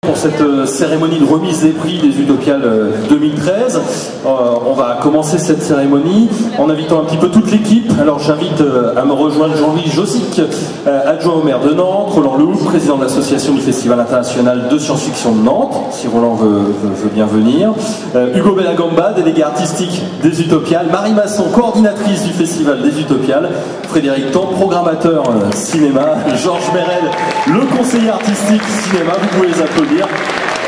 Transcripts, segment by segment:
Pour cette cérémonie de remise des prix des Utopiales 2013. On va commencer cette cérémonie en invitant un petit peu toute l'équipe. Alors j'invite à me rejoindre Jean-Louis Josic, adjoint au maire de Nantes, Roland Lehoucq, président de l'association du Festival international de science-fiction de Nantes, si Roland veut bien venir, Hugo Bellagamba, délégué artistique des Utopiales, Marie Masson, coordinatrice du Festival des Utopiales, Frédéric Tan, programmateur cinéma, Georges Merel, le conseiller artistique cinéma, vous pouvez les applaudir.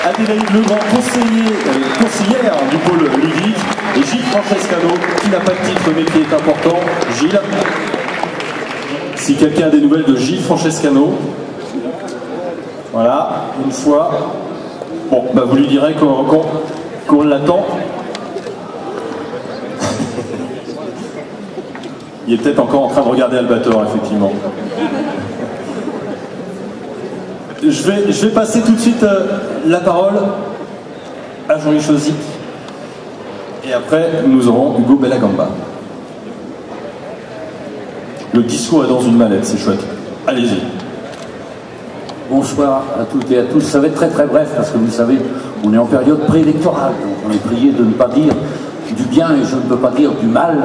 Adélaïde Legrand, conseillère du pôle lyrique, et Gilles Francescano, qui n'a pas de titre mais qui est important. Gilles, si quelqu'un a des nouvelles de Gilles Francescano, voilà, une fois. Bon, bah vous lui direz qu'on l'attend. Il est peut-être encore en train de regarder Albator, effectivement. Je vais passer tout de suite la parole à Jean-Louis Josic. Et après, nous aurons Hugo Bellagamba. Le discours est dans une mallette, c'est chouette. Allez-y. Bonsoir à toutes et à tous. Ça va être très très bref parce que vous savez, on est en période préélectorale. Donc on est prié de ne pas dire du bien et je ne peux pas dire du mal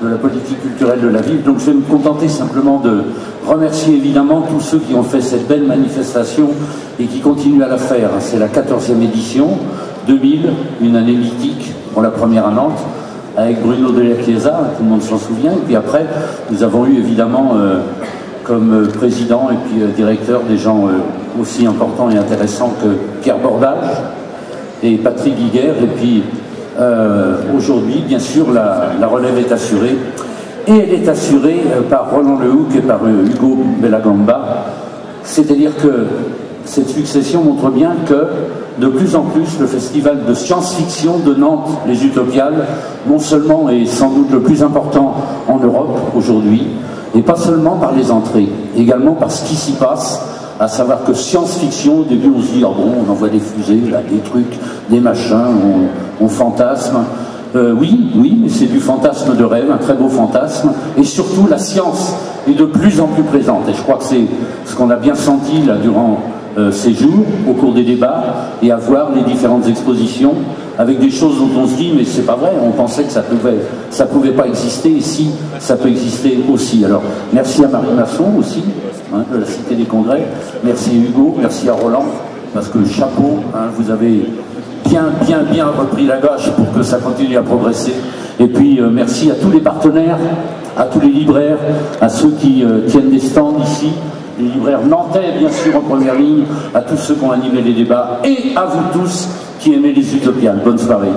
de la politique culturelle de la ville. Donc je vais me contenter simplement de remercier évidemment tous ceux qui ont fait cette belle manifestation et qui continuent à la faire. C'est la 14e édition, 2000, une année mythique pour la première à Nantes, avec Bruno de la Chiesa, tout le monde s'en souvient. Et puis après, nous avons eu évidemment comme président et puis directeur des gens aussi importants et intéressants que Pierre Bordage et Patrick Guiguer. Et puis aujourd'hui, bien sûr, la relève est assurée. Et elle est assurée par Roland Lehoucq et par Hugo Bellagamba. C'est-à-dire que cette succession montre bien que, de plus en plus, le festival de science-fiction de Nantes, les Utopiales, non seulement est sans doute le plus important en Europe aujourd'hui, et pas seulement par les entrées, également par ce qui s'y passe, à savoir que science-fiction, au début on se dit, ah bon, on envoie des fusées, là, des trucs, des machins, on fantasme. Oui, mais c'est du fantasme de rêve, un très beau fantasme, et surtout la science est de plus en plus présente, et je crois que c'est ce qu'on a bien senti là durant ces jours, au cours des débats, et à voir les différentes expositions, avec des choses dont on se dit, mais c'est pas vrai, on pensait que ça pouvait pas exister, et si, ça peut exister aussi. Alors, merci à Marie Masson aussi, hein, de la Cité des Congrès, merci à Hugo, merci à Roland, parce que chapeau, hein, vous avez bien repris la gâche pour que ça continue à progresser. Et puis merci à tous les partenaires, à tous les libraires, à ceux qui tiennent des stands ici, les libraires nantais bien sûr en première ligne, à tous ceux qui ont animé les débats et à vous tous qui aimez les Utopiales. Bonne soirée.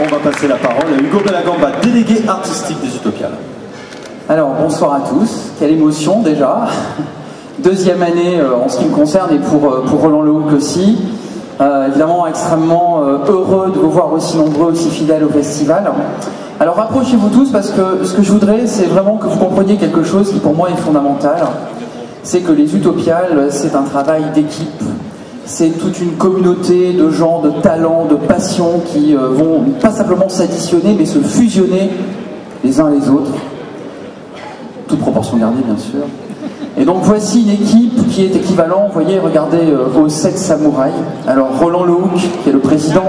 On va passer la parole à Hugo Bellagamba, délégué artistique des Utopiales. Alors, bonsoir à tous. Quelle émotion déjà. Deuxième année en ce qui me concerne et pour Roland Lehoucq aussi. Évidemment, extrêmement heureux de vous voir aussi nombreux, aussi fidèles au festival. Alors, rapprochez-vous tous parce que ce que je voudrais, c'est vraiment que vous compreniez quelque chose qui pour moi est fondamental. C'est que les Utopiales, c'est un travail d'équipe. C'est toute une communauté de gens, de talents, de passions qui vont pas simplement s'additionner, mais se fusionner les uns les autres. Toute proportion gardée bien sûr. Et donc voici une équipe qui est équivalent, vous voyez, regardez, aux 7 samouraïs. Alors Roland Lehoucq, qui est le président,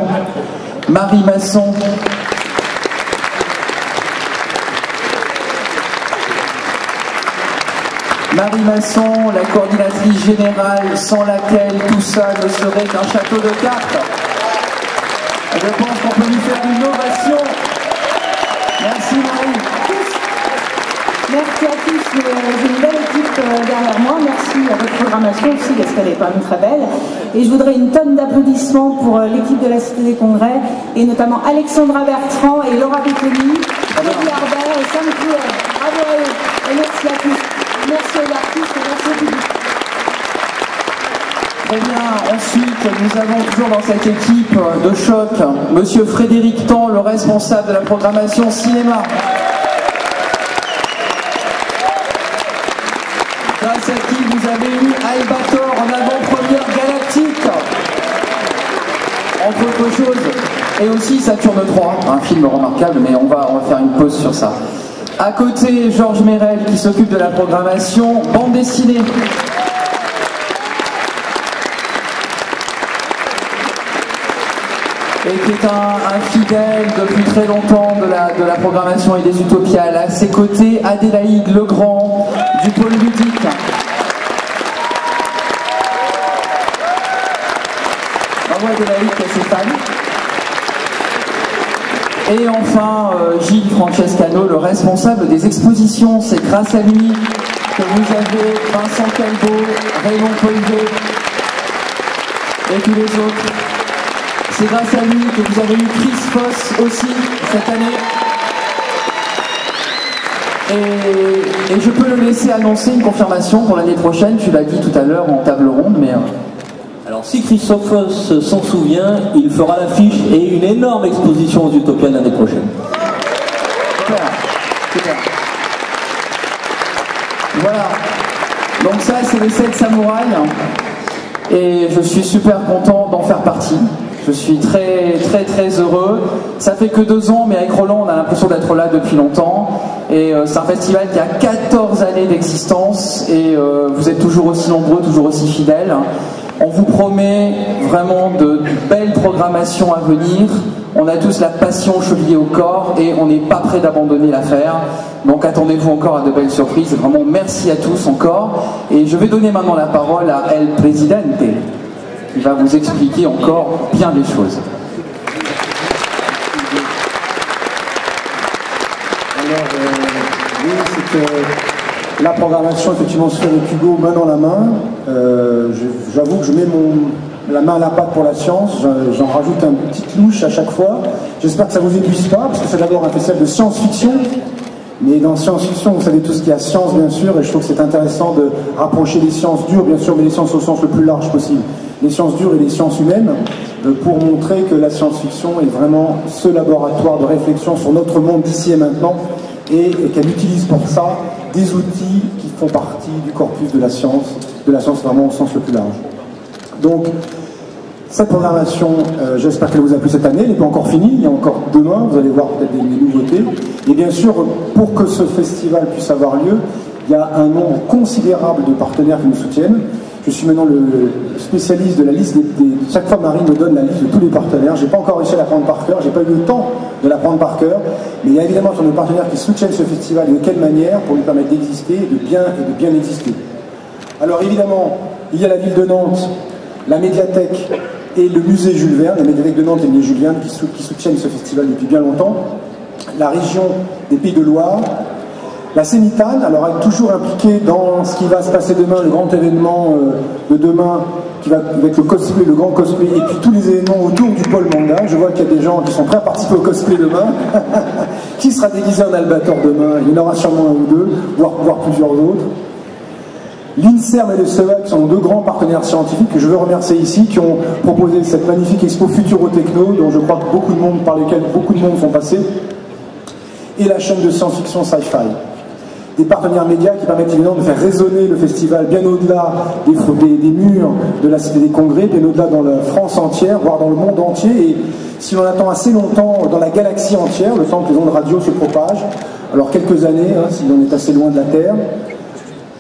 Marie Masson, la coordinatrice générale, sans laquelle tout ça ne serait qu'un château de cartes. Je pense qu'on peut lui faire une ovation. Merci Marie. Merci à tous, j'ai une belle équipe derrière moi, merci à votre programmation aussi parce qu'elle est quand même très belle. Et je voudrais une tonne d'applaudissements pour l'équipe de la Cité des Congrès, et notamment Alexandra Bertrand et Laura Becconi, Thierry Harbert et Sam Cruel. Bravo à eux, et merci à tous. Merci aux artistes et merci au public. Très bien, ensuite nous avons toujours dans cette équipe de choc Monsieur Frédéric Tan, le responsable de la programmation cinéma. Grâce à qui vous avez eu Albator en avant-première galactique, entre autres choses, et aussi Saturne 3, un film remarquable, mais on va faire une pause sur ça. À côté, Georges Mérel qui s'occupe de la programmation bande dessinée. Et qui est un fidèle depuis très longtemps de la programmation et des Utopiales. À ses côtés, Adélaïde Legrand du pôle ludique. Bravo Adélaïde qui a ses fans. Et enfin, Gilles Francescano, le responsable des expositions. C'est grâce à lui que vous avez Vincent Calvo, Raymond Polvé et tous les autres. C'est grâce à lui que vous avez eu Chris Foss aussi cette année. Et je peux le laisser annoncer une confirmation pour l'année prochaine. Tu l'as dit tout à l'heure en table ronde, mais... Alors si Christophe Foss s'en souvient, il fera l'affiche et une énorme exposition aux Utopiales l'année prochaine. Super, super. Voilà. Donc ça, c'est les 7 samouraïs. Et je suis super content d'en faire partie. Je suis très très très heureux. Ça fait que 2 ans, mais avec Roland, on a l'impression d'être là depuis longtemps. Et c'est un festival qui a 14 années d'existence. Et vous êtes toujours aussi nombreux, toujours aussi fidèles. On vous promet vraiment de belles programmations à venir. On a tous la passion chevillée au corps et on n'est pas prêt d'abandonner l'affaire. Donc attendez-vous encore à de belles surprises. Vraiment merci à tous encore. Et je vais donner maintenant la parole à El Presidente, qui va vous expliquer encore bien des choses. Alors, oui, c'est que la programmation, effectivement, se fait avec Hugo main dans la main. J'avoue que je mets la main à la pâte pour la science. J'en rajoute une petite louche à chaque fois. J'espère que ça ne vous épuise pas, parce que c'est d'abord un festival de science-fiction. Mais dans science-fiction, vous savez tout ce qu'il y a science, bien sûr, et je trouve que c'est intéressant de rapprocher les sciences dures, bien sûr, mais les sciences au sens le plus large possible. Les sciences dures et les sciences humaines, pour montrer que la science-fiction est vraiment ce laboratoire de réflexion sur notre monde d'ici et maintenant, et qu'elle utilise pour ça des outils qui font partie du corpus de la science vraiment au sens le plus large. Donc, cette programmation, j'espère qu'elle vous a plu cette année, elle n'est pas encore finie, il y a encore demain, vous allez voir peut-être des nouveautés. Et bien sûr, pour que ce festival puisse avoir lieu, il y a un nombre considérable de partenaires qui nous soutiennent. Je suis maintenant le spécialiste de la liste chaque fois Marie me donne la liste de tous les partenaires. Je n'ai pas encore réussi à la prendre par cœur, j'ai pas eu le temps de la prendre par cœur, mais il y a évidemment sur nos partenaires qui soutiennent ce festival et de quelle manière pour lui permettre d'exister et de bien exister. Alors évidemment, il y a la ville de Nantes, la médiathèque et le musée Jules Verne, la médiathèque de Nantes et le musée Jules Verne qui soutiennent ce festival depuis bien longtemps, la région des Pays de Loire, la Sénitane, alors elle est toujours impliquée dans ce qui va se passer demain, le grand événement de demain, qui va avec le cosplay, le grand cosplay, et puis tous les événements autour du pôle manga. Je vois qu'il y a des gens qui sont prêts à participer au cosplay demain. Qui sera déguisé en Albator demain? Il y en aura sûrement un ou deux, voire plusieurs autres. L'INSERM et le CEA, qui sont 2 grands partenaires scientifiques que je veux remercier ici, qui ont proposé cette magnifique expo Futuro-Techno, dont je crois que par lesquels beaucoup de monde sont passés, et la chaîne de science-fiction Sci-Fi. Des partenaires médias qui permettent évidemment de faire résonner le festival bien au-delà des murs de la Cité des Congrès, bien au-delà dans la France entière, voire dans le monde entier, et si l'on attend assez longtemps dans la galaxie entière, le temps que les ondes radio se propagent, alors quelques années, si on est assez loin de la Terre.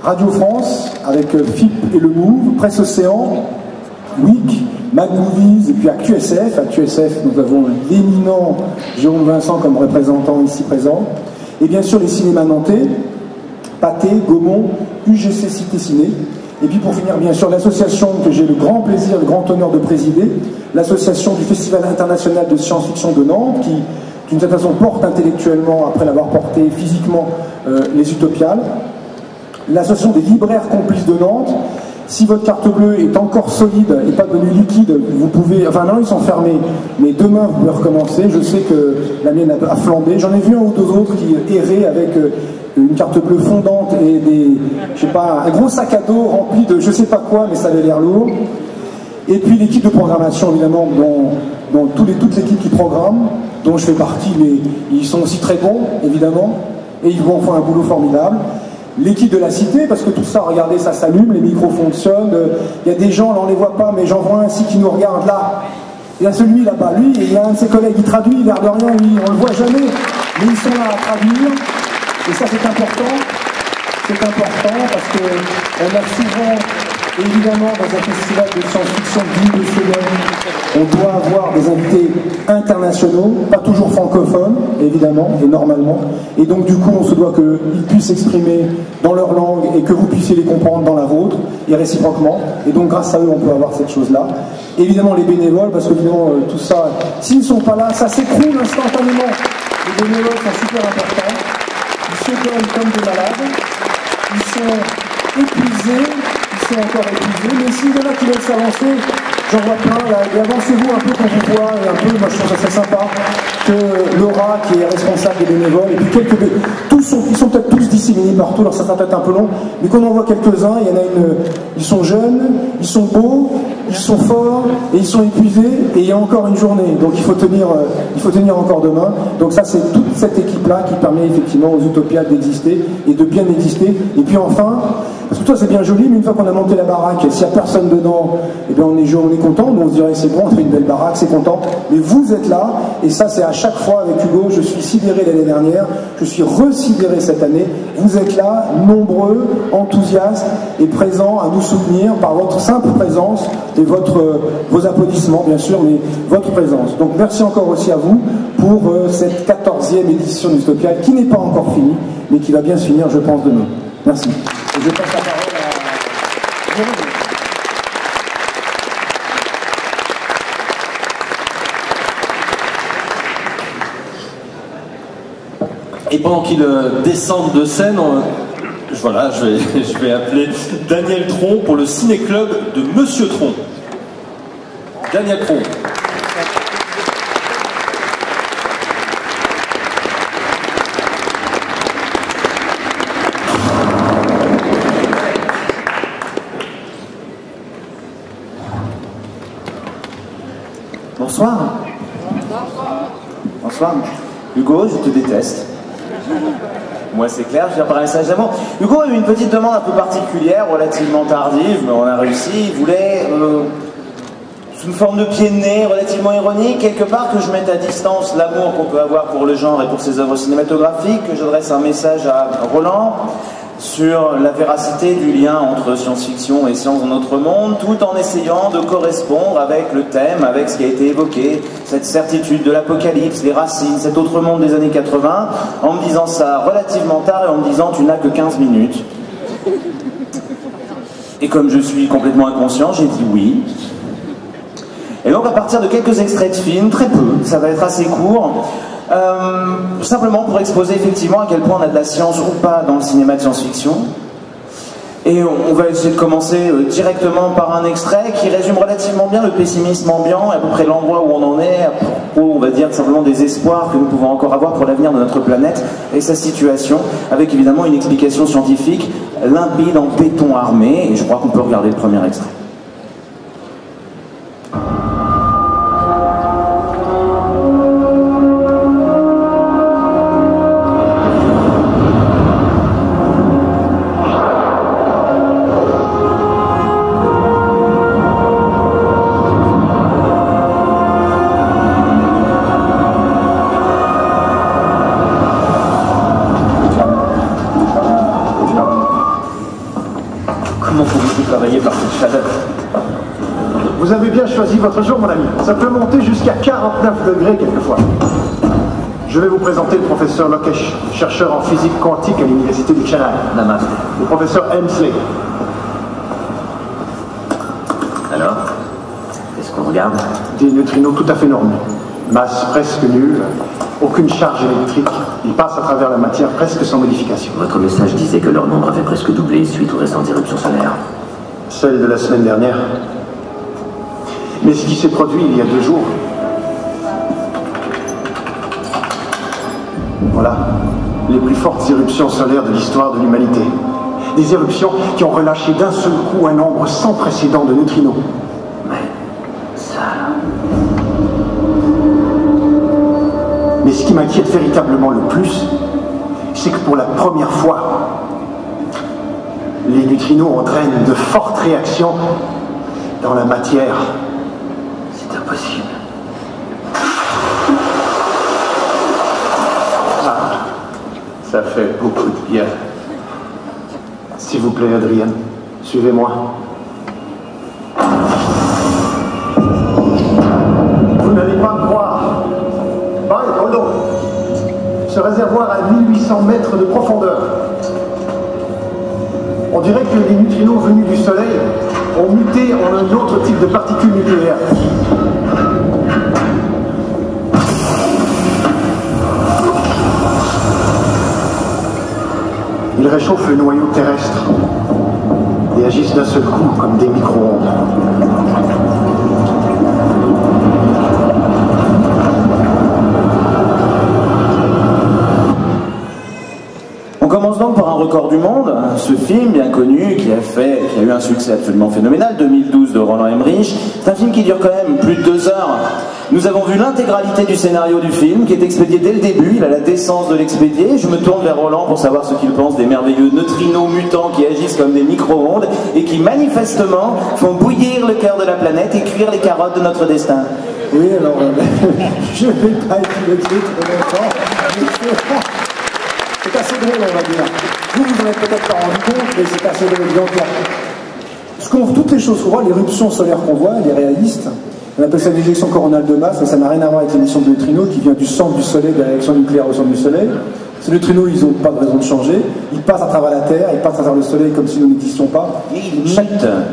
Radio France, avec FIP et le Move, Presse Océan, WIC, Mad Movies, et puis ActuSF. ActuSF, nous avons l'éminent Jérôme Vincent comme représentant ici présent. Et bien sûr les cinémas nantais, Pathé, Gaumont, UGC Cité Ciné. Et puis pour finir, bien sûr, l'association que j'ai le grand plaisir, le grand honneur de présider, l'association du Festival international de science-fiction de Nantes, qui d'une certaine façon porte intellectuellement, après l'avoir porté physiquement, les Utopiales. L'association des libraires complices de Nantes. Si votre carte bleue est encore solide et pas devenue liquide, vous pouvez... Enfin non, ils sont fermés, mais demain vous pouvez recommencer. Je sais que la mienne a flambé. J'en ai vu un ou deux autres qui erraient avec une carte bleue fondante et un gros sac à dos rempli de je sais pas quoi, mais ça avait l'air lourd. Et puis l'équipe de programmation, évidemment, dont toute l'équipe qui programme, dont je fais partie, mais ils sont aussi très bons, évidemment, et ils vont faire un boulot formidable. L'équipe de la Cité, parce que tout ça, regardez, ça s'allume, les micros fonctionnent, il y a des gens, là on les voit pas, mais j'en vois un ici qui nous regarde là. Il y a celui là-bas, lui, et il y a un de ses collègues qui traduit, l'air de rien, lui, on le voit jamais, mais ils sont là à traduire. Et ça c'est important parce qu'on a souvent, évidemment, dans un festival de science-fiction digne de ce nom, on doit avoir des invités internationaux, pas toujours francophones, évidemment, et normalement. Et donc, du coup, on se doit qu'ils puissent s'exprimer dans leur langue et que vous puissiez les comprendre dans la vôtre, et réciproquement. Et donc, grâce à eux, on peut avoir cette chose-là. Évidemment, les bénévoles, parce que, évidemment, tout ça, s'ils ne sont pas là, ça s'écroule instantanément. Les bénévoles sont super importants. Ils se donnent comme des malades. Ils sont épuisés. Ils sont encore épuisés. Mais s'il y en a qui veulent s'avancer, j'en vois plein, là, et avancez-vous un peu qu'on vous voit, et un peu, moi je trouve ça très sympa, que Laura, qui est responsable des bénévoles, et puis ils sont peut-être tous disséminés partout, alors ça sera peut-être un peu long, mais qu'on en voit quelques-uns, il y en a ils sont jeunes, ils sont beaux, ils sont forts, et ils sont épuisés, et il y a encore une journée, donc il faut tenir encore demain. Donc ça, c'est toute cette équipe-là qui permet effectivement aux Utopiales d'exister, et de bien exister, et puis enfin, parce que toi c'est bien joli, mais une fois qu'on a monté la baraque, s'il n'y a personne dedans, eh bien on est content, on se dirait c'est bon, on fait une belle baraque, c'est content, mais vous êtes là, et ça c'est à chaque fois avec Hugo, je suis sidéré l'année dernière, je suis residéré cette année, vous êtes là, nombreux, enthousiastes et présents à nous soutenir par votre simple présence et vos applaudissements bien sûr, mais votre présence. Donc merci encore aussi à vous pour cette 14e édition d'Utopial qui n'est pas encore finie, mais qui va bien se finir je pense demain. Merci. Et je passe la parole à Jérémy. Et pendant qu'ils descendent de scène, voilà, je vais appeler Daniel Tron pour le ciné-club de Monsieur Tron. Daniel Tron. Bonsoir. Bonsoir. Hugo, je te déteste. Moi c'est clair, je viens par un message d'amour. Hugo a eu une petite demande un peu particulière, relativement tardive, mais on a réussi. Il voulait, sous une forme de pied de nez, relativement ironique, quelque part que je mette à distance l'amour qu'on peut avoir pour le genre et pour ses œuvres cinématographiques, que j'adresse un message à Roland sur la véracité du lien entre science-fiction et science dans notre monde, tout en essayant de correspondre avec le thème, avec ce qui a été évoqué, cette certitude de l'apocalypse, les racines, cet autre monde des années 80, en me disant ça relativement tard et en me disant tu n'as que 15 minutes. Et comme je suis complètement inconscient, j'ai dit oui. Et donc à partir de quelques extraits de films, très peu, ça va être assez court, simplement pour exposer effectivement à quel point on a de la science ou pas dans le cinéma de science-fiction. Et on va essayer de commencer directement par un extrait qui résume relativement bien le pessimisme ambiant, à peu près l'endroit où on en est, à propos, on va dire simplement des espoirs que nous pouvons encore avoir pour l'avenir de notre planète et sa situation, avec évidemment une explication scientifique limpide en béton armé, et je crois qu'on peut regarder le premier extrait. Vous avez bien choisi votre jour, mon ami. Ça peut monter jusqu'à 49 degrés quelquefois. Je vais vous présenter le professeur Lokesh, chercheur en physique quantique à l'université du Chennai. Namaste. Le professeur Hemsley. Alors, qu'est-ce qu'on regarde? Des neutrinos tout à fait normaux. Masse presque nulle, aucune charge électrique. Ils passent à travers la matière presque sans modification. Votre message disait que leur nombre avait presque doublé suite aux récentes éruptions solaires. Celle de la semaine dernière. Mais ce qui s'est produit il y a 2 jours. Voilà, les plus fortes éruptions solaires de l'histoire de l'humanité. Des éruptions qui ont relâché d'un seul coup un nombre sans précédent de neutrinos. Mais ça... Mais ce qui m'inquiète véritablement le plus, c'est que pour la première fois, les neutrinos entraînent de fortes réactions dans la matière. C'est impossible. Ça fait beaucoup de bien. S'il vous plaît, Adrien, suivez-moi. Vous n'allez pas me croire. Pardon. Ce réservoir a 1800 mètres de profondeur. On dirait que les neutrinos venus du Soleil ont muté en un autre type de particules nucléaires. Ils réchauffent le noyau terrestre et agissent d'un seul coup comme des micro-ondes. On commence donc par un record du monde, ce film bien connu qui a eu un succès absolument phénoménal, 2012 de Roland Emmerich. C'est un film qui dure quand même plus de 2 heures. Nous avons vu l'intégralité du scénario du film qui est expédié dès le début, il a la décence de l'expédier. Je me tourne vers Roland pour savoir ce qu'il pense des merveilleux neutrinos mutants qui agissent comme des micro-ondes et qui manifestement font bouillir le cœur de la planète et cuire les carottes de notre destin. Oui, alors, je ne vais pas épiloguer trop longtemps. C'est assez drôle, on va dire. Vous en avez peut-être pas rendu compte, mais c'est assez drôle. Toutes les choses qu'on voit, l'éruption solaire qu'on voit, elle est réaliste. On appelle ça l'éjection coronale de masse, mais ça n'a rien à voir avec l'émission de neutrinos qui vient du centre du Soleil, de la réaction nucléaire au centre du Soleil. Ces neutrinos, ils n'ont pas de raison de changer. Ils passent à travers la Terre, ils passent à travers le Soleil comme si nous n'existions pas.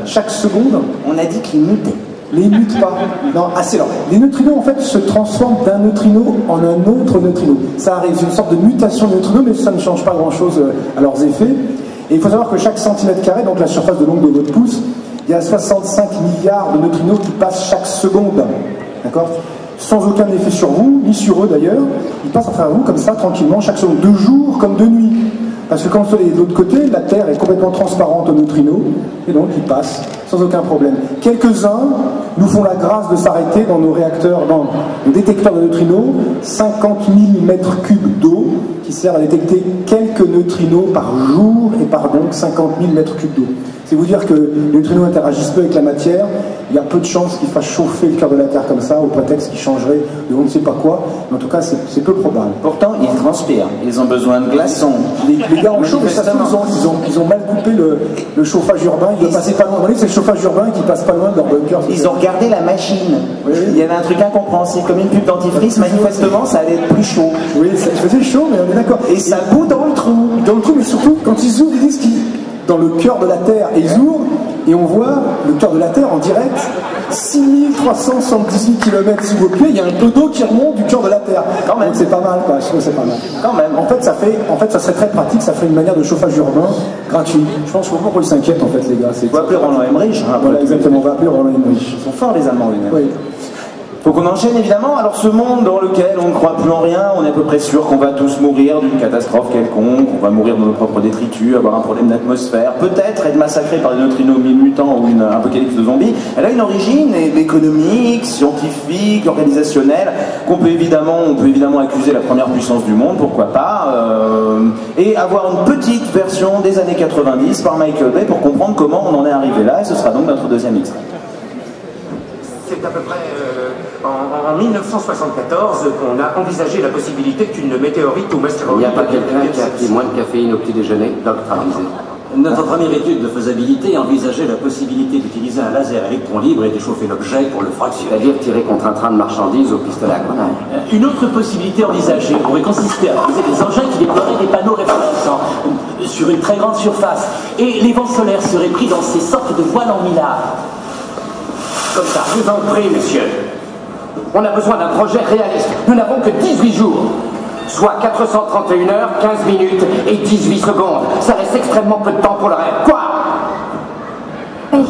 Chaque seconde. On a dit qu'ils mutaient. Les mutent pas. Non, assez lent. Les neutrinos, en fait, se transforment d'un neutrino en un autre neutrino. Ça arrive, c'est une sorte de mutation de neutrinos, mais ça ne change pas grand-chose à leurs effets. Et il faut savoir que chaque centimètre carré, donc la surface de l'ongle de votre pouce, il y a 65 milliards de neutrinos qui passent chaque seconde. D'accord ? Sans aucun effet sur vous, ni sur eux d'ailleurs. Ils passent à travers vous comme ça, tranquillement, chaque seconde, de jour comme de nuit. Parce que quand le Soleil est de l'autre côté, la Terre est complètement transparente aux neutrinos, et donc ils passent sans aucun problème. Quelques-uns nous font la grâce de s'arrêter dans nos réacteurs, dans nos détecteurs de neutrinos, 50 000 mètres cubes d'eau qui servent à détecter quelques neutrinos par jour, et par donc 50 000 mètres cubes d'eau. C'est vous dire que les neutrinos interagissent peu avec la matière, il y a peu de chances qu'ils fassent chauffer le cœur de la Terre comme ça, au prétexte qu'ils changeraient de on ne sait pas quoi, mais en tout cas c'est peu probable. Pourtant, ils transpirent, ils ont besoin de glaçons. Les gars en chaud, mais ça ils ont mal coupé le chauffage urbain, ils ne passaient pas loin. Vous voyez, c'est le chauffage urbain qui passe pas loin de leur bunker. Ils ont regardé la machine. Oui. Il y avait un truc incompréhensible, comme une pub dentifrice, manifestement ça allait être plus chaud. Oui, ça faisait chaud, mais on est d'accord. Et ça bout dans le trou. Dans le trou, mais surtout, quand ils ouvrent, ils disent qu'ils dans le cœur de la Terre, et ils ouvrent, et on voit le cœur de la Terre en direct, 6378 km sous vos pieds, il y a un peu d'eau qui remonte du cœur de la Terre. Quand même. Donc c'est pas mal, quoi. Je trouve que c'est pas mal. Quand même. En fait, ça serait très pratique, ça ferait une manière de chauffage urbain gratuit. Je pense qu'on pourquoi ils s'inquiètent, en fait, les gars. On va appeler Roland Emmerich. Voilà, exactement, on va appeler Roland Emmerich. Ils sont forts, les Allemands, les mêmes. Oui. Faut qu'on enchaîne évidemment. Alors ce monde dans lequel on ne croit plus en rien, on est à peu près sûr qu'on va tous mourir d'une catastrophe quelconque, on va mourir de nos propres détritus, avoir un problème d'atmosphère, peut-être être massacré par des neutrinos mutants ou une apocalypse de zombies. Elle a une origine économique, scientifique, organisationnelle, on peut évidemment accuser la première puissance du monde, pourquoi pas, et avoir une petite version des années 90 par Michael Bay pour comprendre comment on en est arrivé là, et ce sera donc notre deuxième extrait. C'est à peu près en 1974 qu'on a envisagé la possibilité qu'une météorite ou astéroïde... Il n'y a pas quelqu'un qui a pris moins de caféine au petit déjeuner, docteur Alizé? Notre première étude de faisabilité envisageait la possibilité d'utiliser un laser électron libre et d'échauffer l'objet pour le fractionner. C'est-à-dire tirer contre un train de marchandises au pistolet à grenade. Une autre possibilité envisagée pourrait consister à utiliser des engins qui déploieraient des panneaux réfléchissants sur une très grande surface. Et les vents solaires seraient pris dans ces sortes de voiles en millard. Comme ça. Je vous en prie, monsieur. On a besoin d'un projet réaliste. Nous n'avons que 18 jours. Soit 431 heures, 15 minutes et 18 secondes. Ça reste extrêmement peu de temps pour le rêve. Quoi? Oui.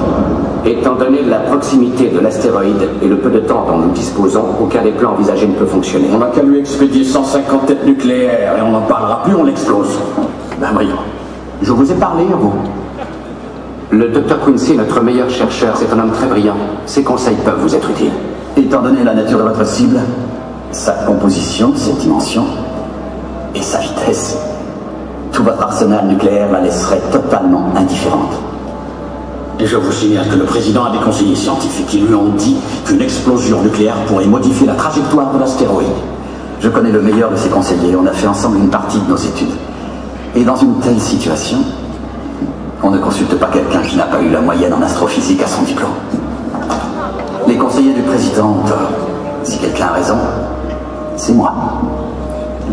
Étant donné la proximité de l'astéroïde et le peu de temps dont nous disposons, aucun des plans envisagés ne peut fonctionner. On n'a qu'à lui expédier 150 têtes nucléaires et on n'en parlera plus, on l'explose. Ben brillant. Je vous ai parlé à vous. Le Dr Quincy est notre meilleur chercheur, c'est un homme très brillant. Ses conseils peuvent vous être utiles. Étant donné la nature de votre cible, sa composition, ses dimensions et sa vitesse, tout votre arsenal nucléaire la laisserait totalement indifférente. Et je vous signale que le président a des conseillers scientifiques qui lui ont dit qu'une explosion nucléaire pourrait modifier la trajectoire de l'astéroïde. Je connais le meilleur de ses conseillers, on a fait ensemble une partie de nos études. Et dans une telle situation, on ne consulte pas quelqu'un qui n'a pas eu la moyenne en astrophysique à son diplôme. Les conseillers du président ont tort. Si quelqu'un a raison, c'est moi.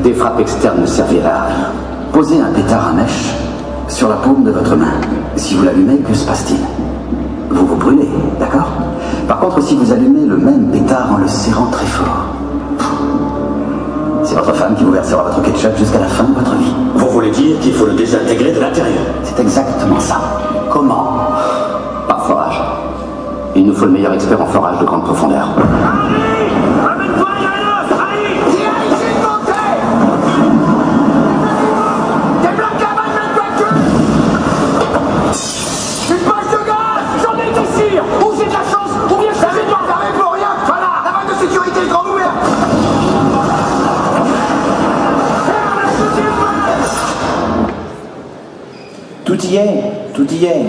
Des frappes externes ne serviraient à rien. Posez un pétard à mèche sur la paume de votre main. Si vous l'allumez, que se passe-t-il? Vous vous brûlez, d'accord? Par contre, si vous allumez le même pétard en le serrant très fort, c'est votre femme qui vous versera votre ketchup jusqu'à la fin de votre vie. Vous voulez dire qu'il faut le désintégrer de l'intérieur? C'est exactement ça. Comment? Par forage. Il nous faut le meilleur expert en forage de grande profondeur. Tout y est.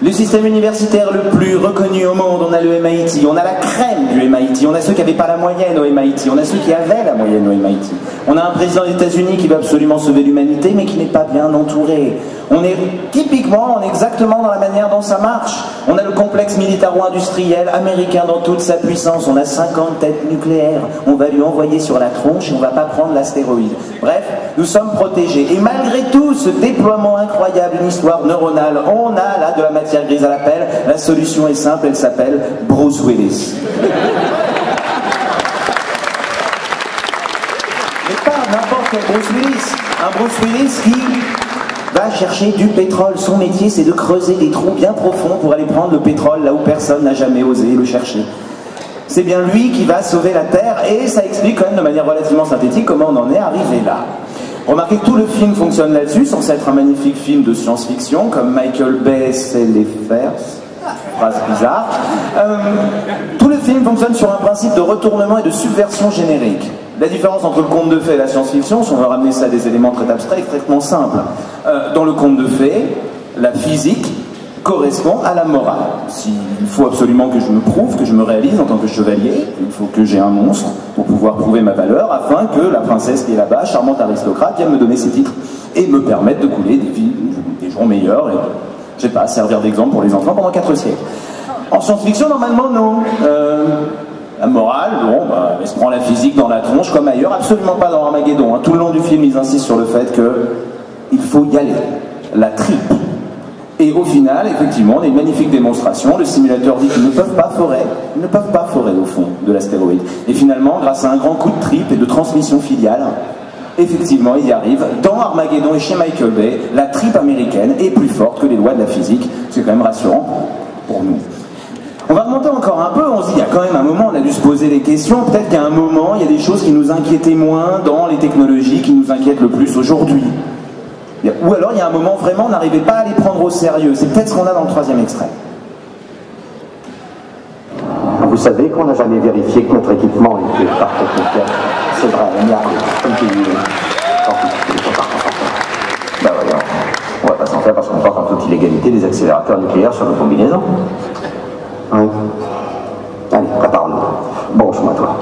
Le système universitaire le plus reconnu au monde, on a le MIT, on a la crème du MIT, on a ceux qui n'avaient pas la moyenne au MIT, on a ceux qui avaient la moyenne au MIT. On a un président des États-Unis qui veut absolument sauver l'humanité, mais qui n'est pas bien entouré. On est exactement dans la manière dont ça marche. On a le complexe militaro-industriel américain dans toute sa puissance. On a 50 têtes nucléaires. On va lui envoyer sur la tronche et on ne va pas prendre l'astéroïde. Bref, nous sommes protégés. Et malgré tout ce déploiement incroyable, une histoire neuronale, on a là de la matière grise à la pelle. La solution est simple, elle s'appelle Bruce Willis. Mais pas n'importe quel Bruce Willis. Un Bruce Willis qui va chercher du pétrole. Son métier, c'est de creuser des trous bien profonds pour aller prendre le pétrole là où personne n'a jamais osé le chercher. C'est bien lui qui va sauver la Terre, et ça explique quand même de manière relativement synthétique comment on en est arrivé là. Remarquez que tout le film fonctionne là-dessus, censé être un magnifique film de science-fiction, comme Michael Bay sait les faire. Phrase bizarre. Tout le film fonctionne sur un principe de retournement et de subversion générique. La différence entre le conte de fées et la science-fiction, si on veut ramener ça à des éléments très abstraits, est extrêmement simple. Dans le conte de fées, la physique correspond à la morale. Il faut absolument que je me prouve, que je me réalise en tant que chevalier, il faut que j'ai un monstre pour pouvoir prouver ma valeur, afin que la princesse qui est là-bas, charmante aristocrate, vienne me donner ses titres et me permette de couler des jours meilleurs et, je sais pas, servir d'exemple pour les enfants pendant 4 siècles. En science-fiction, normalement, non. La morale, bon, elle se prend la physique dans la tronche comme ailleurs, absolument pas dans Armageddon. Tout le long du film, ils insistent sur le fait qu'il faut y aller, la tripe. Et au final, effectivement, on a une magnifique démonstration. Le simulateur dit qu'ils ne peuvent pas forer au fond de l'astéroïde. Et finalement, grâce à un grand coup de tripe et de transmission filiale, effectivement, ils y arrivent. Dans Armageddon et chez Michael Bay, la tripe américaine est plus forte que les lois de la physique. C'est quand même rassurant pour nous. On va remonter encore un peu, on se dit, il y a quand même un moment, on a dû se poser des questions. Peut-être qu'à un moment, il y a des choses qui nous inquiétaient moins dans les technologies qui nous inquiètent le plus aujourd'hui. Ou alors, il y a un moment, vraiment, on n'arrivait pas à les prendre au sérieux. C'est peut-être ce qu'on a dans le 3e extrait. Vous savez qu'on n'a jamais vérifié que notre équipement était parfaitement clair. C'est vrai, on y arrive. Comme tu dis. Bah voyons, on va pas s'en faire parce qu'on porte en toute illégalité des accélérateurs nucléaires sur nos combinaisons. Oui. Allez, prépare-nous. Bon chemin, toi.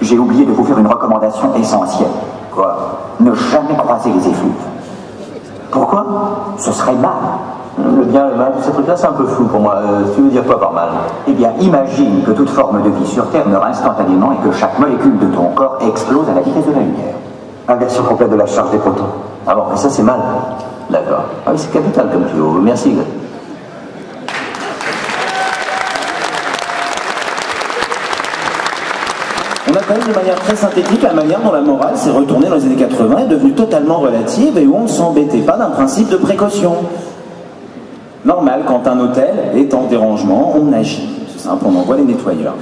J'ai oublié de vous faire une recommandation essentielle. Quoi? Ne jamais croiser les effluves. Pourquoi? Ce serait mal. Le bien et le mal, ce truc-là, c'est un peu flou pour moi. Tu veux dire quoi par mal? Eh bien, imagine que toute forme de vie sur Terre meurt instantanément et que chaque molécule de ton corps explose à la vitesse de la lumière. Inversion complète de la charge des protons. Ah bon, mais ça c'est mal. D'accord. Ah oui, c'est capital comme tuyau. Merci. On a quand même de manière très synthétique la manière dont la morale s'est retournée dans les années 80 est devenue totalement relative et où on ne s'embêtait pas d'un principe de précaution. Normal, quand un hôtel est en dérangement, on agit. C'est simple, on envoie les nettoyeurs.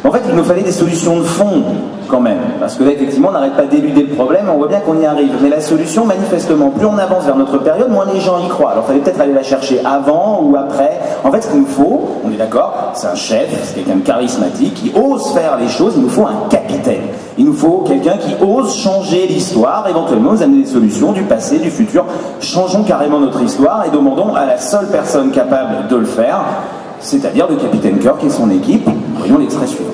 En fait, il nous fallait des solutions de fond, quand même. Parce que là, effectivement, on n'arrête pas d'éluder le problème, on voit bien qu'on y arrive. Mais la solution, manifestement, plus on avance vers notre période, moins les gens y croient. Alors, il fallait peut-être aller la chercher avant ou après. En fait, ce qu'il nous faut, on est d'accord, c'est un chef, c'est quelqu'un de charismatique, qui ose faire les choses, il nous faut un capitaine. Il nous faut quelqu'un qui ose changer l'histoire, éventuellement nous amener des solutions du passé, du futur. Changeons carrément notre histoire et demandons à la seule personne capable de le faire, c'est-à-dire le capitaine Kirk et son équipe. Voyons l'extrait suivant.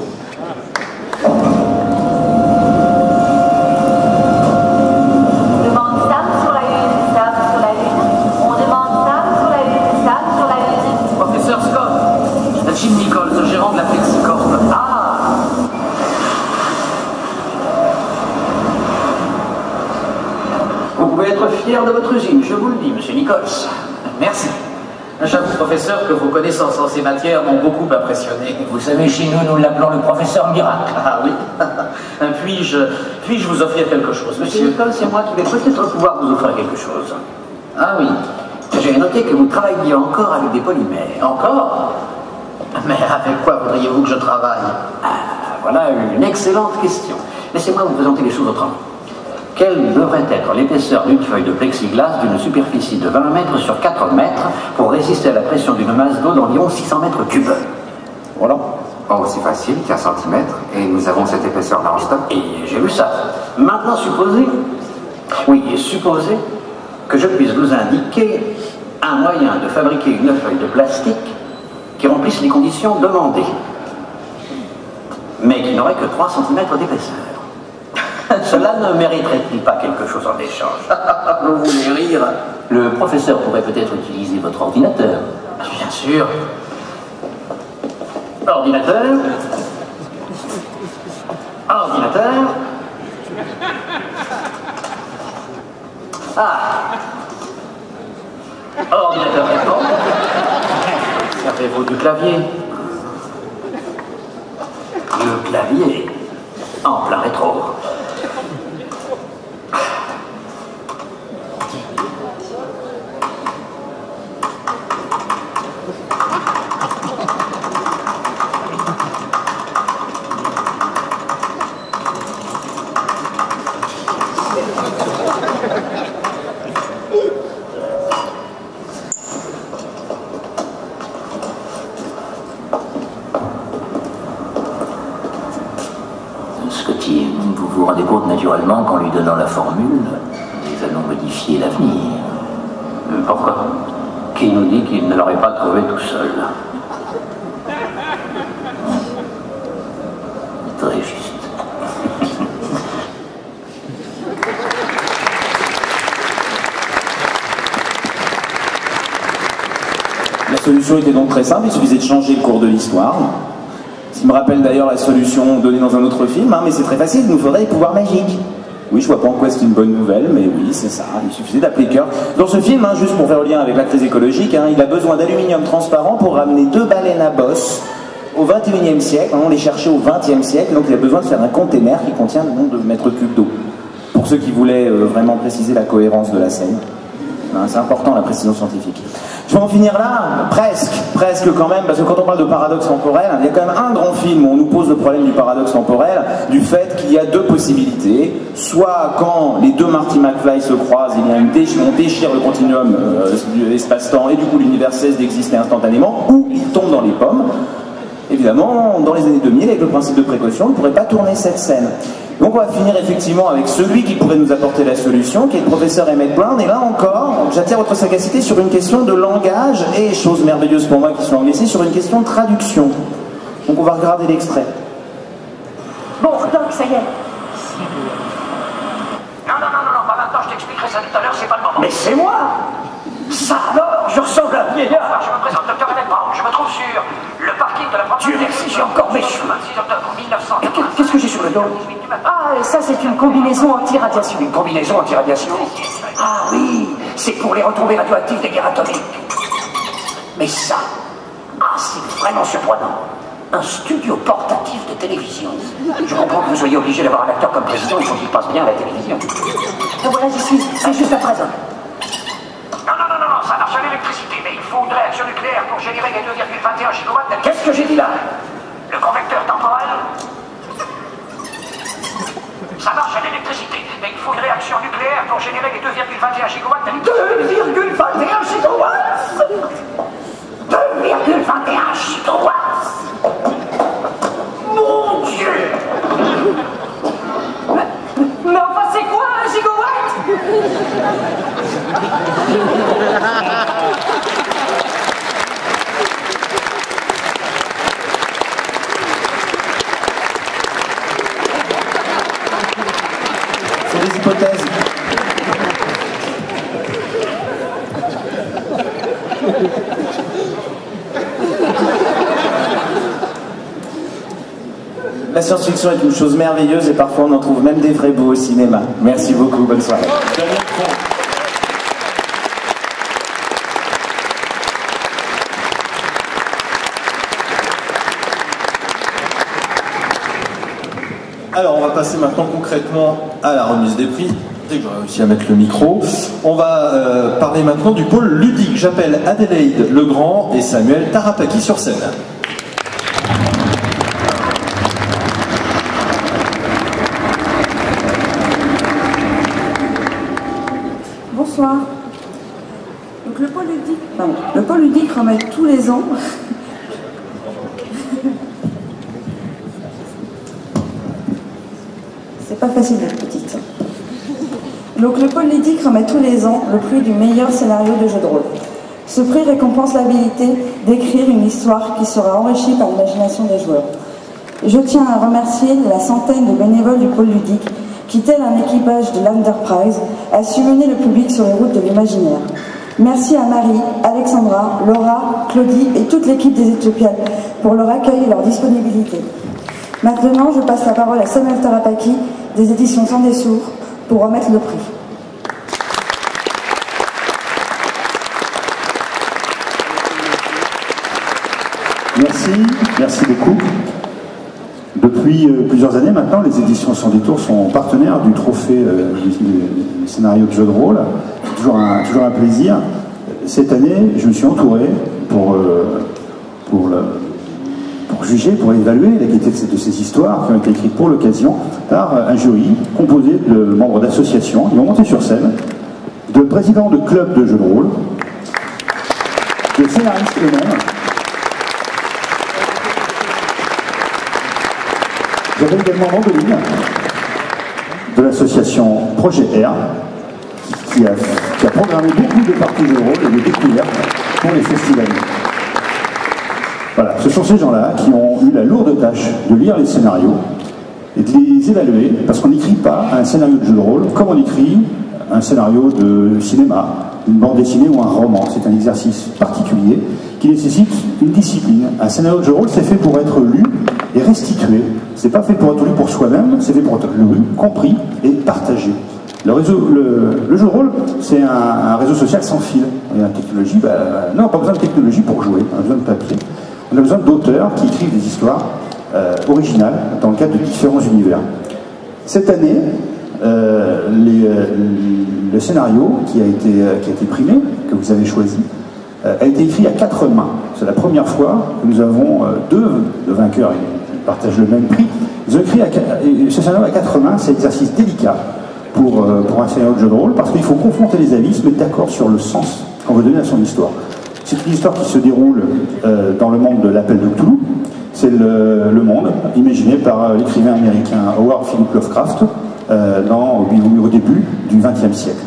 fier de votre usine, je vous le dis, monsieur Nichols. Merci. J'avoue, professeur, que vos connaissances en ces matières m'ont beaucoup impressionné. Vous savez, chez nous, nous l'appelons le professeur miracle. Ah oui. Puis-je vous offrir quelque chose, monsieur Nichols, c'est moi qui vais peut-être pouvoir vous offrir quelque chose. Ah oui. J'ai noté que vous travailliez encore avec des polymères. Encore? Mais avec quoi voudriez-vous que je travaille? Voilà une excellente question. Laissez-moi vous présenter les choses autrement. Quelle devrait être l'épaisseur d'une feuille de plexiglas d'une superficie de 20 mètres sur 4 mètres pour résister à la pression d'une masse d'eau d'environ 600 mètres cubes? Voilà. Oh, c'est facile, 15 cm, et nous avons cette épaisseur-là en stock. Et j'ai vu ça. Maintenant, supposez que je puisse vous indiquer un moyen de fabriquer une feuille de plastique qui remplisse les conditions demandées, mais qui n'aurait que 3 cm d'épaisseur. Cela ne mériterait-il pas quelque chose en échange? Vous voulez rire? Le professeur pourrait peut-être utiliser votre ordinateur. Bien sûr. Ordinateur. Ordinateur. Ah. Ordinateur répond. Servez-vous du clavier? Le clavier en plein rétro. Scotty, vous vous rendez compte naturellement qu'en lui donnant la formule, nous allons modifier l'avenir. Pourquoi? Qui nous dit qu'il ne l'aurait pas trouvé tout seul? Très juste. La solution était donc très simple, il suffisait de changer le cours de l'histoire. Ce qui me rappelle d'ailleurs la solution donnée dans un autre film, mais c'est très facile, il nous faudrait des pouvoirs magiques. Oui, je vois pas en quoi c'est une bonne nouvelle, mais oui, c'est ça, il suffisait d'appeler Kirk. Dans ce film, juste pour faire le lien avec la crise écologique, il a besoin d'aluminium transparent pour ramener 2 baleines à bosse au 21e siècle, on les cherchait au 20e siècle, donc il a besoin de faire un container qui contient le nombre de mètres cubes d'eau. Pour ceux qui voulaient vraiment préciser la cohérence de la scène. C'est important la précision scientifique. Je vais en finir là, presque quand même, parce que quand on parle de paradoxe temporel, il y a quand même un grand film où on nous pose le problème du paradoxe temporel, du fait qu'il y a 2 possibilités. Soit quand les 2 Marty McFly se croisent, on déchire le continuum de l'espace-temps et du coup l'univers cesse d'exister instantanément, ou il tombe dans les pommes. Évidemment, dans les années 2000, avec le principe de précaution, on ne pourrait pas tourner cette scène. Donc on va finir effectivement avec celui qui pourrait nous apporter la solution, qui est le professeur Emmett Brown. Et là encore, j'attire votre sagacité sur une question de langage, et chose merveilleuse pour moi qui suis anglais, sur une question de traduction. Donc on va regarder l'extrait. Bon, Doc, ça y est. Non, pas maintenant, je t'expliquerai ça tout à l'heure, c'est pas le moment. Mais c'est moi! Ça alors, je ressemble à un vieillard. Je me présente, Dr. Emmett Brown, je me trouve sur le parking de la première... Dieu merci, j'ai encore mes cheveux. 26 octobre 1900. Qu'est-ce que j'ai sur le dos? Ah, ça c'est une combinaison anti-radiation. Une combinaison anti-radiation? Ah oui, c'est pour les retombées radioactives des guerres atomiques. Mais ça, c'est vraiment surprenant. Un studio portatif de télévision. Je comprends que vous soyez obligé d'avoir un acteur comme président, il faut qu'il passe bien à la télévision. Et voilà, j'y suis, c'est juste à présent. Non, ça marche à l'électricité, mais il faut une réaction nucléaire pour générer les 2,21 gigawatts. Qu'est-ce que j'ai dit là? Le convecteur temporel? Ça marche à l'électricité, mais il faut une réaction nucléaire pour générer les 2,21 gigawatts d'électricité. 2,21 gigawatts? 2,21 gigawatts? Mon Dieu! Mais enfin, c'est quoi un gigawatt? C'est des hypothèses. La science-fiction est une chose merveilleuse et parfois on en trouve même des vrais beaux au cinéma. Merci beaucoup, bonne soirée. Alors, on va passer maintenant concrètement à la remise des prix. Dès que j'aurai réussi à mettre le micro. On va parler maintenant du pôle ludique. J'appelle Adélaïde Legrand et Samuel Tarapaki sur scène. Bonsoir. Donc le pôle ludique remet tous les ans c'est pas facile d'être petite. Donc le pôle ludique remet tous les ans le prix du meilleur scénario de jeu de rôle. Ce prix récompense l'habilité d'écrire une histoire qui sera enrichie par l'imagination des joueurs. Je tiens à remercier la centaine de bénévoles du pôle ludique qui, tel un équipage de l'Enterprise, a su mener le public sur les routes de l'imaginaire. Merci à Marie, Alexandra, Laura, Claudie et toute l'équipe des Éthiopiales pour leur accueil et leur disponibilité. Maintenant, je passe la parole à Samuel Tarapaki des éditions Sans des Sourds pour remettre le prix. Merci beaucoup. Depuis plusieurs années maintenant, les éditions Sans Détour sont partenaires du trophée du scénario de jeu de rôle. Toujours un plaisir. Cette année, je me suis entouré pour juger, pour évaluer la qualité de ces histoires qui ont été écrites pour l'occasion par un jury composé de membres d'associations qui ont monté sur scène, de présidents de clubs de jeux de rôle, de scénaristes eux-mêmes. J'avais également Mandoline de l'association Projet R qui a programmé beaucoup de parties de jeux de rôle et de découvertes pour les festivals. Voilà, ce sont ces gens-là qui ont eu la lourde tâche de lire les scénarios et de les évaluer, parce qu'on n'écrit pas un scénario de jeu de rôle comme on écrit un scénario de cinéma, une bande dessinée ou un roman. C'est un exercice particulier qui nécessite une discipline. Un scénario de jeu de rôle, c'est fait pour être lu et restitué. C'est pas fait pour être lu pour soi-même, c'est fait pour être lu, compris et partagé. Le jeu de rôle, c'est un réseau social sans fil. Et la technologie, non, pas besoin de technologie pour jouer, on a besoin de papier. On a besoin d'auteurs qui écrivent des histoires originales dans le cadre de différents univers. Cette année, le scénario qui a été primé, que vous avez choisi, a été écrit à 4 mains. C'est la première fois que nous avons deux vainqueurs, ils partagent le même prix. Ils ont écrit ce scénario à 4 mains, c'est un exercice délicat pour un scénario de jeu de rôle, parce qu'il faut confronter les avis, se mettre d'accord sur le sens qu'on veut donner à son histoire. C'est une histoire qui se déroule dans le monde de l'Appel de Cthulhu. C'est le monde imaginé par l'écrivain américain Howard Philip Lovecraft au début du XXe siècle.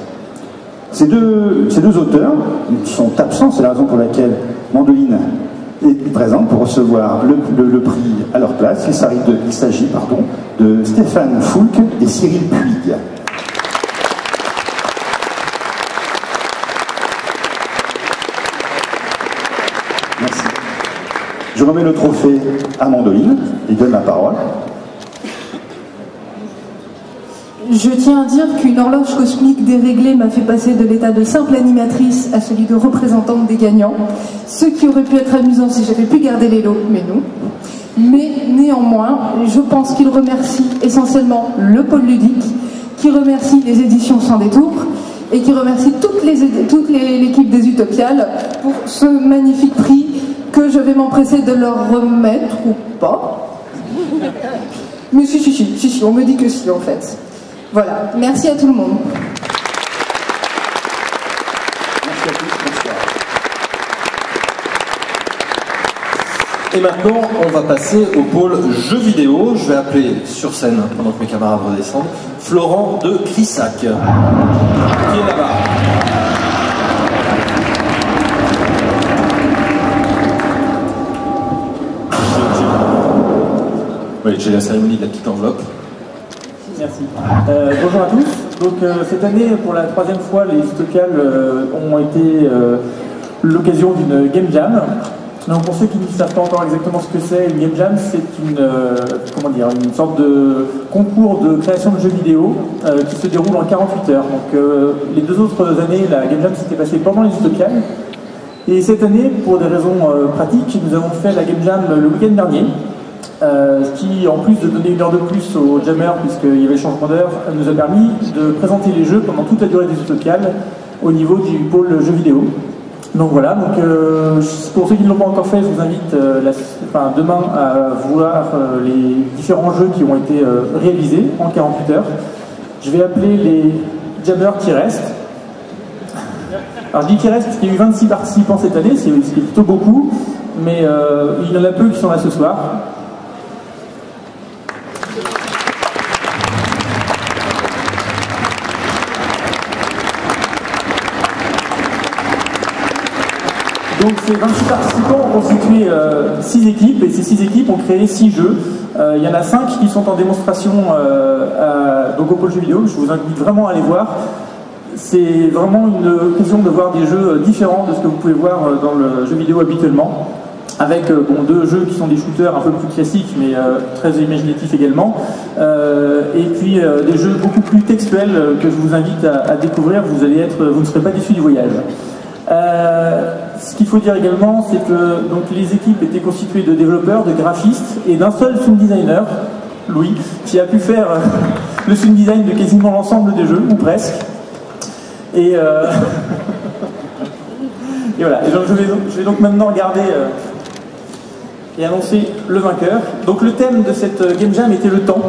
Ces deux auteurs sont absents, c'est la raison pour laquelle Mandoline est présente pour recevoir le prix à leur place. Il s'agit de Stéphane Foulk et Cyril Puig. Merci. Je remets le trophée à Mandoline et donne la parole. Je tiens à dire qu'une horloge cosmique déréglée m'a fait passer de l'état de simple animatrice à celui de représentante des gagnants. Ce qui aurait pu être amusant si j'avais pu garder les lots, mais non. Mais néanmoins, je pense qu'il remercie essentiellement le pôle ludique, qui remercie les éditions Sans Détour, et qui remercie toute l'équipe des Utopiales pour ce magnifique prix que je vais m'empresser de leur remettre, ou pas. Mais si, on me dit que si en fait. Voilà, merci à tout le monde. Merci à tous, bonsoir. Et maintenant, on va passer au pôle jeux vidéo. Je vais appeler sur scène, pendant que mes camarades redescendent, Florent de Crissac, qui est là-bas. Oui, j'ai la cérémonie de la petite enveloppe. Merci. Bonjour à tous. Donc cette année, pour la 3e fois, les Utopiales ont été l'occasion d'une Game Jam. Donc pour ceux qui ne savent pas encore exactement ce que c'est, une Game Jam, c'est une sorte de concours de création de jeux vidéo qui se déroule en 48 heures. Donc les 2 autres années, la Game Jam s'était passée pendant les Utopiales. Et cette année, pour des raisons pratiques, nous avons fait la Game Jam le week-end dernier. qui, en plus de donner 1 heure de plus aux jammers, puisqu'il y avait changement d'heure, nous a permis de présenter les jeux pendant toute la durée des Utopiales au niveau du pôle jeux vidéo. Donc voilà, pour ceux qui ne l'ont pas encore fait, je vous invite demain à voir les différents jeux qui ont été réalisés en 48 heures. Je vais appeler les jammers qui restent. Alors je dis qui restent parce qu'il y a eu 26 participants cette année, ce qui est plutôt beaucoup, mais il y en a peu qui sont là ce soir. Donc ces 26 participants ont constitué 6 équipes, et ces 6 équipes ont créé 6 jeux. Il y en a 5 qui sont en démonstration donc au pôle jeux vidéo. Je vous invite vraiment à aller voir. C'est vraiment une occasion de voir des jeux différents de ce que vous pouvez voir dans le jeu vidéo habituellement, avec 2 jeux qui sont des shooters un peu plus classiques mais très imaginatifs également, et puis des jeux beaucoup plus textuels que je vous invite à découvrir. Vous ne serez pas déçus du voyage. Ce qu'il faut dire également, c'est que donc, les équipes étaient constituées de développeurs, de graphistes et d'un seul sound designer, Louis, qui a pu faire le sound design de quasiment l'ensemble des jeux, ou presque. Et voilà. Et donc, je vais donc maintenant regarder et annoncer le vainqueur. Donc le thème de cette Game Jam était le temps,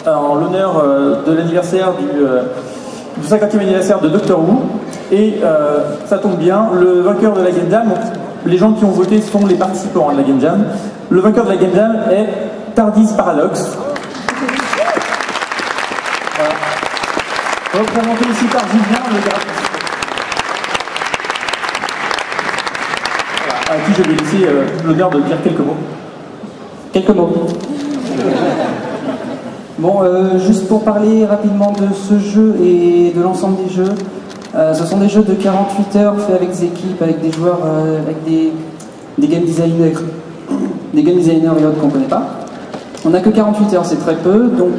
en l'honneur de l'anniversaire du 50e anniversaire de Doctor Who. Et ça tombe bien, le vainqueur de la Game Jam, les gens qui ont voté sont les participants de la Game Jam. Le vainqueur de la Game Jam est TARDIS Paradox. Voilà. Représenté ici par Julien, le graphiste. Voilà. À qui je vais laisser l'honneur de dire quelques mots. Quelques mots. Bon, juste pour parler rapidement de ce jeu et de l'ensemble des jeux, ce sont des jeux de 48 heures faits avec des équipes, avec des joueurs, avec des game designers et autres qu'on ne connaît pas. On n'a que 48 heures, c'est très peu, donc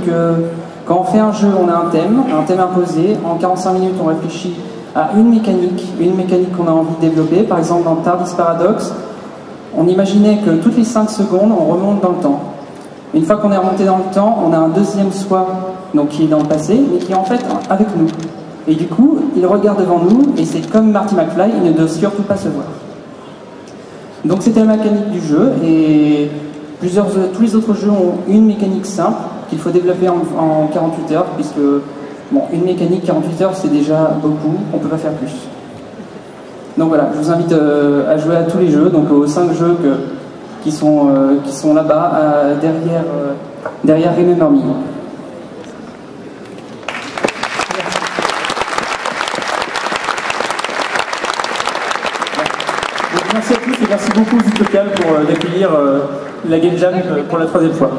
quand on fait un jeu, on a un thème imposé. En 45 minutes, on réfléchit à une mécanique qu'on a envie de développer. Par exemple, dans TARDIS Paradox, on imaginait que toutes les 5 secondes, on remonte dans le temps. Une fois qu'on est remonté dans le temps, on a un deuxième soi, donc qui est dans le passé, mais qui est en fait avec nous. Et du coup, il regarde devant nous, et c'est comme Marty McFly, il ne doit surtout pas se voir. Donc c'était la mécanique du jeu, et tous les autres jeux ont une mécanique simple, qu'il faut développer en 48 heures, puisque, une mécanique 48 heures, c'est déjà beaucoup, on ne peut pas faire plus. Donc voilà, je vous invite à jouer à tous les jeux, donc aux 5 jeux qui sont là-bas, derrière Remember Me. Merci à tous et merci beaucoup aux Utopiales pour d'accueillir la Game Jam pour la 3e fois.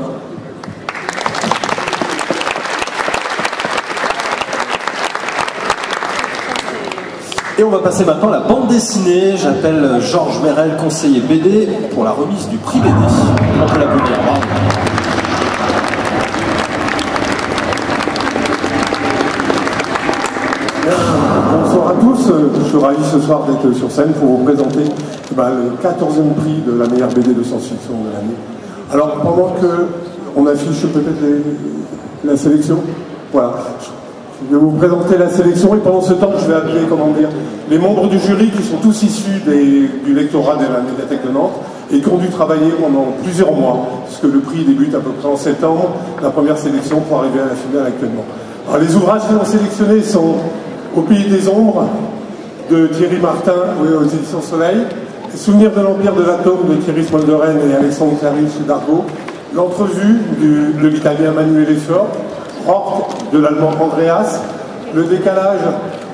Et on va passer maintenant à la bande dessinée. J'appelle Georges Merel, conseiller BD, pour la remise du prix BD. On peut l'applaudir. Bravo. Bonsoir à tous, je suis ravi ce soir d'être sur scène pour vous présenter le 14e prix de la meilleure BD de science-fiction de l'année. Alors pendant qu'on affiche peut-être la sélection, voilà, je vais vous présenter la sélection et pendant ce temps je vais appeler, les membres du jury qui sont tous issus du lectorat de la médiathèque de Nantes et qui ont dû travailler pendant plusieurs mois, puisque le prix débute à peu près en septembre, la première sélection pour arriver à la finale actuellement. Alors les ouvrages qui ont sélectionnés sont Au pays des ombres de Thierry Martin aux éditions Soleil, Souvenirs de l'Empire de l'Atome de Thierry Smolderen et Alexandre Clary chez Dargaud, L'Entrevue de l'Italien Manuel Essor, Rock de l'Allemand Andreas, Le Décalage,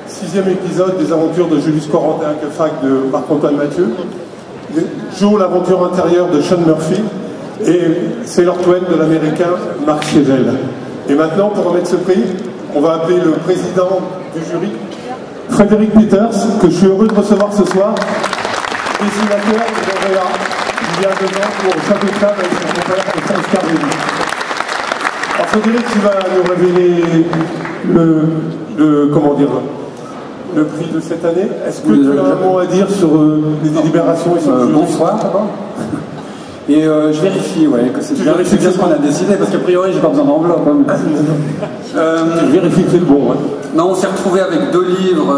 6e épisode des aventures de Julius Corentin Kefac de Marc-Antoine Mathieu, Joe l'aventure intérieure de Sean Murphy et Sailor Twain de l'américain Marc Chesel. Et maintenant, pour remettre ce prix, on va appeler le président du jury, Frédéric Peters, que je suis heureux de recevoir ce soir, dessinateur de Réa, il y a 2 ans pour Château de Sable avec son compère Oscar Rémy. Alors Frédéric, tu vas nous révéler le prix de cette année. Est-ce que tu as un mot à dire sur les délibérations et sur le jury? Bonsoir d'abord. Et je vérifie que c'est bien ce qu'on a décidé, parce qu'a priori, j'ai pas besoin d'enveloppe. Je vérifie que c'est le bon. Non, on s'est retrouvé avec 2 livres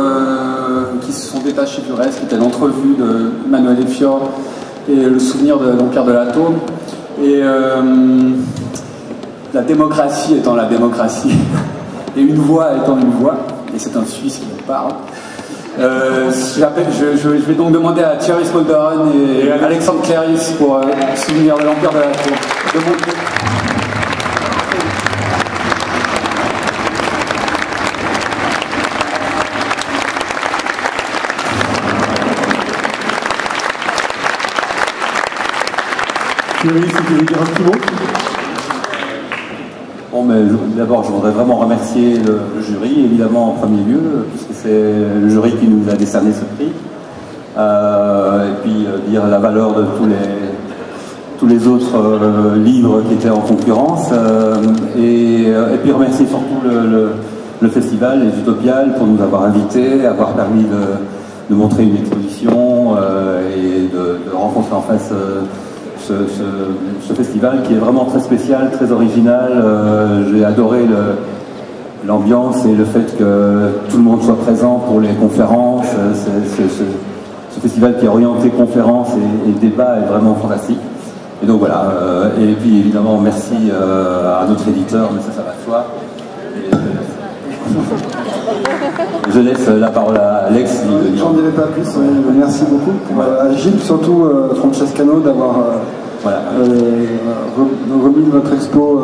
qui se sont détachés du reste, qui étaient l'entrevue de Manuel Efior et le souvenir de l'Empire de l'Atome. Et la démocratie étant la démocratie, et une voix étant une voix, et c'est un Suisse qui me parle. Je vais donc demander à Thierry Smolderman et Alexandre Cléris pour souvenir de l'Empire de l'Atome. Thierry, si tu veux dire un petit mot. Bon, mais d'abord, je voudrais vraiment remercier le jury, évidemment, en premier lieu, puisque c'est le jury qui nous a décerné ce prix. Et puis, dire la valeur de tous les autres livres qui étaient en concurrence. Et puis, remercier surtout le festival, les Utopiales, pour nous avoir invités, avoir permis de montrer une exposition et de rencontrer en face ce festival qui est vraiment très spécial, très original. J'ai adoré l'ambiance et le fait que tout le monde soit présent pour les conférences. Ce festival qui est orienté conférences et débat est vraiment fantastique. Et donc voilà, et puis évidemment merci à notre éditeur, mais ça va de soi. Je laisse la parole à Alex. J'en dirai pas plus, merci beaucoup. À Gilles, surtout Francescano, d'avoir remis notre expo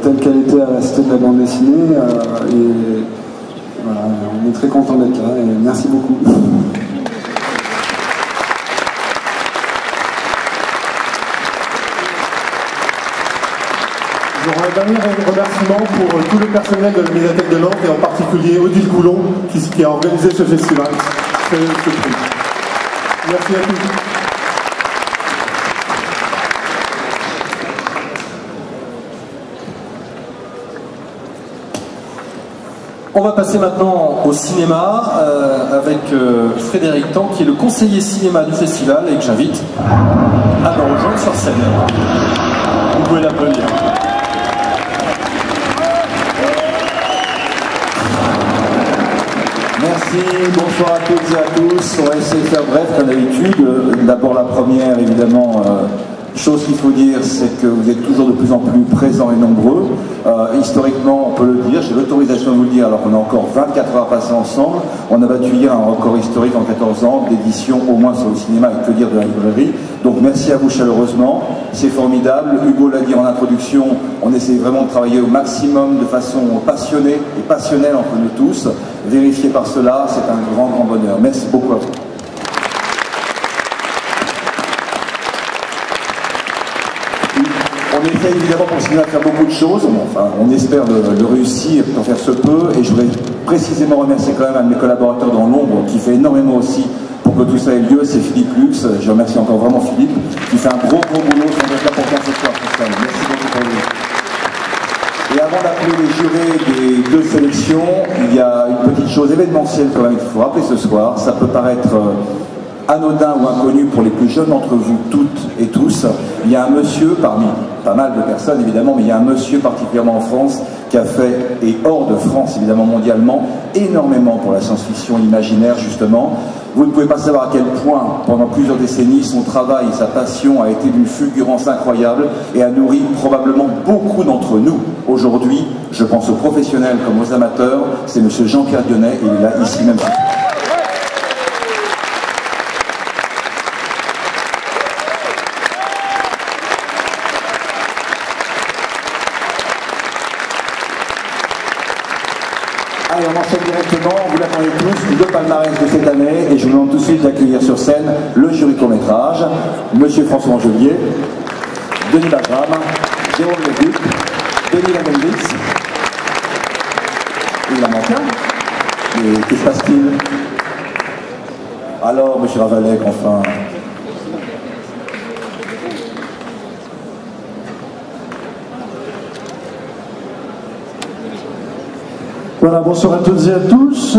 telle qu'elle était à la Cité de la bande dessinée. Et voilà, on est très content d'être là et merci beaucoup. J'aurai un dernier remerciement pour tout le personnel de la Médiathèque de Nantes et en particulier Odile Coulon qui a organisé ce festival. Ce prix. Merci à tous. On va passer maintenant au cinéma avec Frédéric Tan, qui est le conseiller cinéma du festival et que j'invite à me rejoindre sur scène. Vous pouvez l'applaudir. Merci, bonsoir à toutes et à tous. On va essayer de faire bref comme d'habitude. D'abord la première, évidemment, chose qu'il faut dire, c'est que vous êtes toujours de plus en plus présents et nombreux. Historiquement, on peut le dire, j'ai l'autorisation de vous le dire, alors qu'on a encore 24 heures passées ensemble. On a battu hier un record historique en 14 ans d'édition, au moins sur le cinéma, et que dire de la librairie. Donc merci à vous chaleureusement, c'est formidable. Hugo l'a dit en introduction, on essaie vraiment de travailler au maximum de façon passionnée et passionnelle entre nous tous. Vérifié par cela, c'est un grand, grand bonheur. Merci beaucoup à vous. On essaie évidemment pour le cinéma de faire beaucoup de choses, enfin on espère le réussir tant faire se peut, et je voudrais précisément remercier quand même un de mes collaborateurs dans l'ombre qui fait énormément aussi pour que tout ça ait lieu, c'est Philippe Lux. Je remercie encore vraiment Philippe qui fait un gros boulot sans être important ce soir pour ça. Merci beaucoup pour lui. Et avant d'appeler les jurés des 2 sélections, il y a une petite chose événementielle quand même qu'il faut rappeler ce soir. Ça peut paraître anodin ou inconnu pour les plus jeunes d'entre vous toutes et tous. Il y a un monsieur, parmi pas mal de personnes évidemment, mais il y a un monsieur particulièrement en France qui a fait, et hors de France évidemment mondialement, énormément pour la science-fiction, l'imaginaire justement. Vous ne pouvez pas savoir à quel point, pendant plusieurs décennies, son travail, sa passion a été d'une fulgurance incroyable et a nourri probablement beaucoup d'entre nous. Aujourd'hui, je pense aux professionnels comme aux amateurs, c'est monsieur Jean-Pierre Dionnet, et il est là, ici même. Allez, on enchaîne directement, vous l'attendez tous, 2 palmarès de cette année, et je vous demande tout de suite d'accueillir sur scène le jury court-métrage, monsieur François Angelier, Denis Bagram, Jérôme Leduc, Denis Lagendix, il en manque un. Et que se passe-t-il? Alors, monsieur Ravalec, enfin. Voilà, bonsoir à toutes et à tous.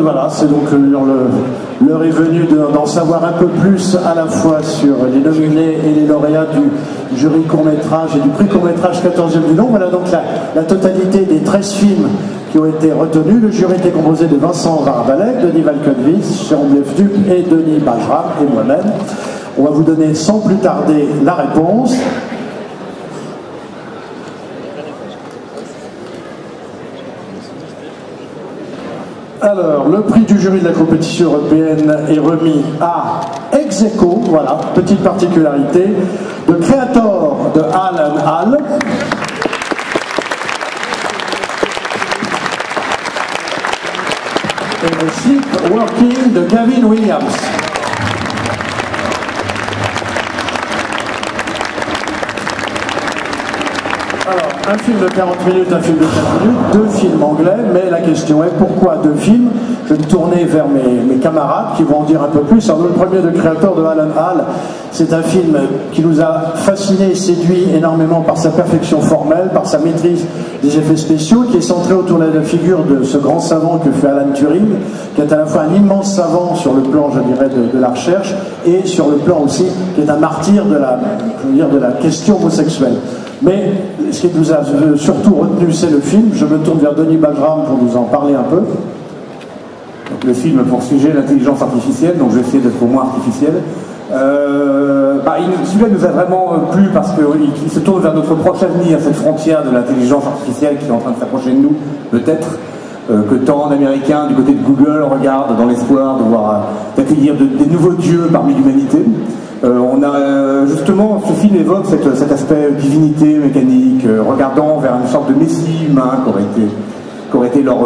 Voilà, c'est donc l'heure est venue d'en savoir un peu plus à la fois sur les nominés et les lauréats du jury court-métrage et du prix court-métrage 14e du nom. Voilà donc la totalité des 13 films qui ont été retenus. Le jury était composé de Vincent Varbalek, Denis Valkovitz, Jérôme Lefduc et Denis Bajram et moi-même. On va vous donner sans plus tarder la réponse. Alors, le prix du jury de la compétition européenne est remis à ex aequo, voilà, petite particularité, de Creator de Alan Hall, et de Sleepwalking de Gavin Williams. Alors, un film de 40 minutes, un film de 4 minutes, 2 films anglais, mais la question est pourquoi 2 films? Je vais me tourner vers mes camarades qui vont en dire un peu plus. Alors, le premier de Creator de Alan Hall, c'est un film qui nous a fasciné et séduit énormément par sa perfection formelle, par sa maîtrise des effets spéciaux, qui est centré autour de la figure de ce grand savant que fait Alan Turing, qui est à la fois un immense savant sur le plan, je dirais, de la recherche, et sur le plan aussi, qui est un martyr de la question homosexuelle. Mais ce qui nous a surtout retenu, c'est le film. Je me tourne vers Denis Bajram pour nous en parler un peu. Donc, le film pour sujet l'intelligence artificielle, donc je vais essayer d'être au moins artificiel. Celui-là nous a vraiment plu parce qu'il se tourne vers notre proche avenir, cette frontière de l'intelligence artificielle qui est en train de s'approcher de nous, peut-être, que tant d'Américains du côté de Google regardent dans l'espoir d'accueillir des nouveaux dieux parmi l'humanité. Justement, ce film évoque cet aspect divinité mécanique, regardant vers une sorte de messie humain qu'aurait été leur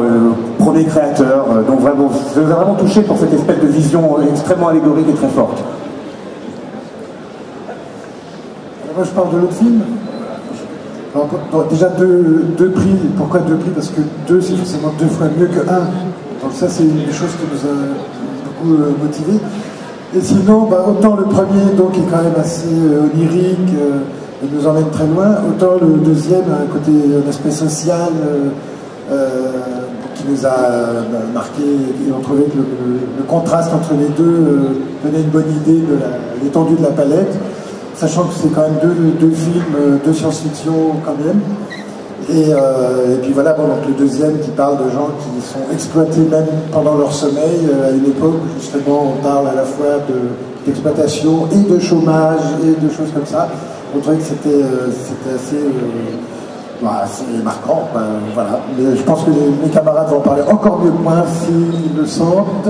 premier créateur. Donc vraiment, ça nous a vraiment touché pour cette espèce de vision extrêmement allégorique et très forte. Alors moi je parle de l'autre film. Alors, déjà deux prix. Pourquoi 2 prix? Parce que 2 c'est forcément 2 fois mieux que 1. Donc ça c'est une des choses qui nous a beaucoup motivés. Et sinon, autant le premier donc, est quand même assez onirique, il nous emmène très loin, autant le deuxième a un aspect social qui nous a marqué, et on trouvait que le contraste entre les deux donnait une bonne idée de l'étendue de la palette, sachant que c'est quand même deux films de science-fiction quand même. Et puis voilà, donc le deuxième qui parle de gens qui sont exploités même pendant leur sommeil, à une époque où justement on parle à la fois d'exploitation et de chômage et de choses comme ça. On trouvait que c'était assez marquant, voilà. Mais je pense que mes camarades vont en parler encore mieux que moi s'ils le sentent.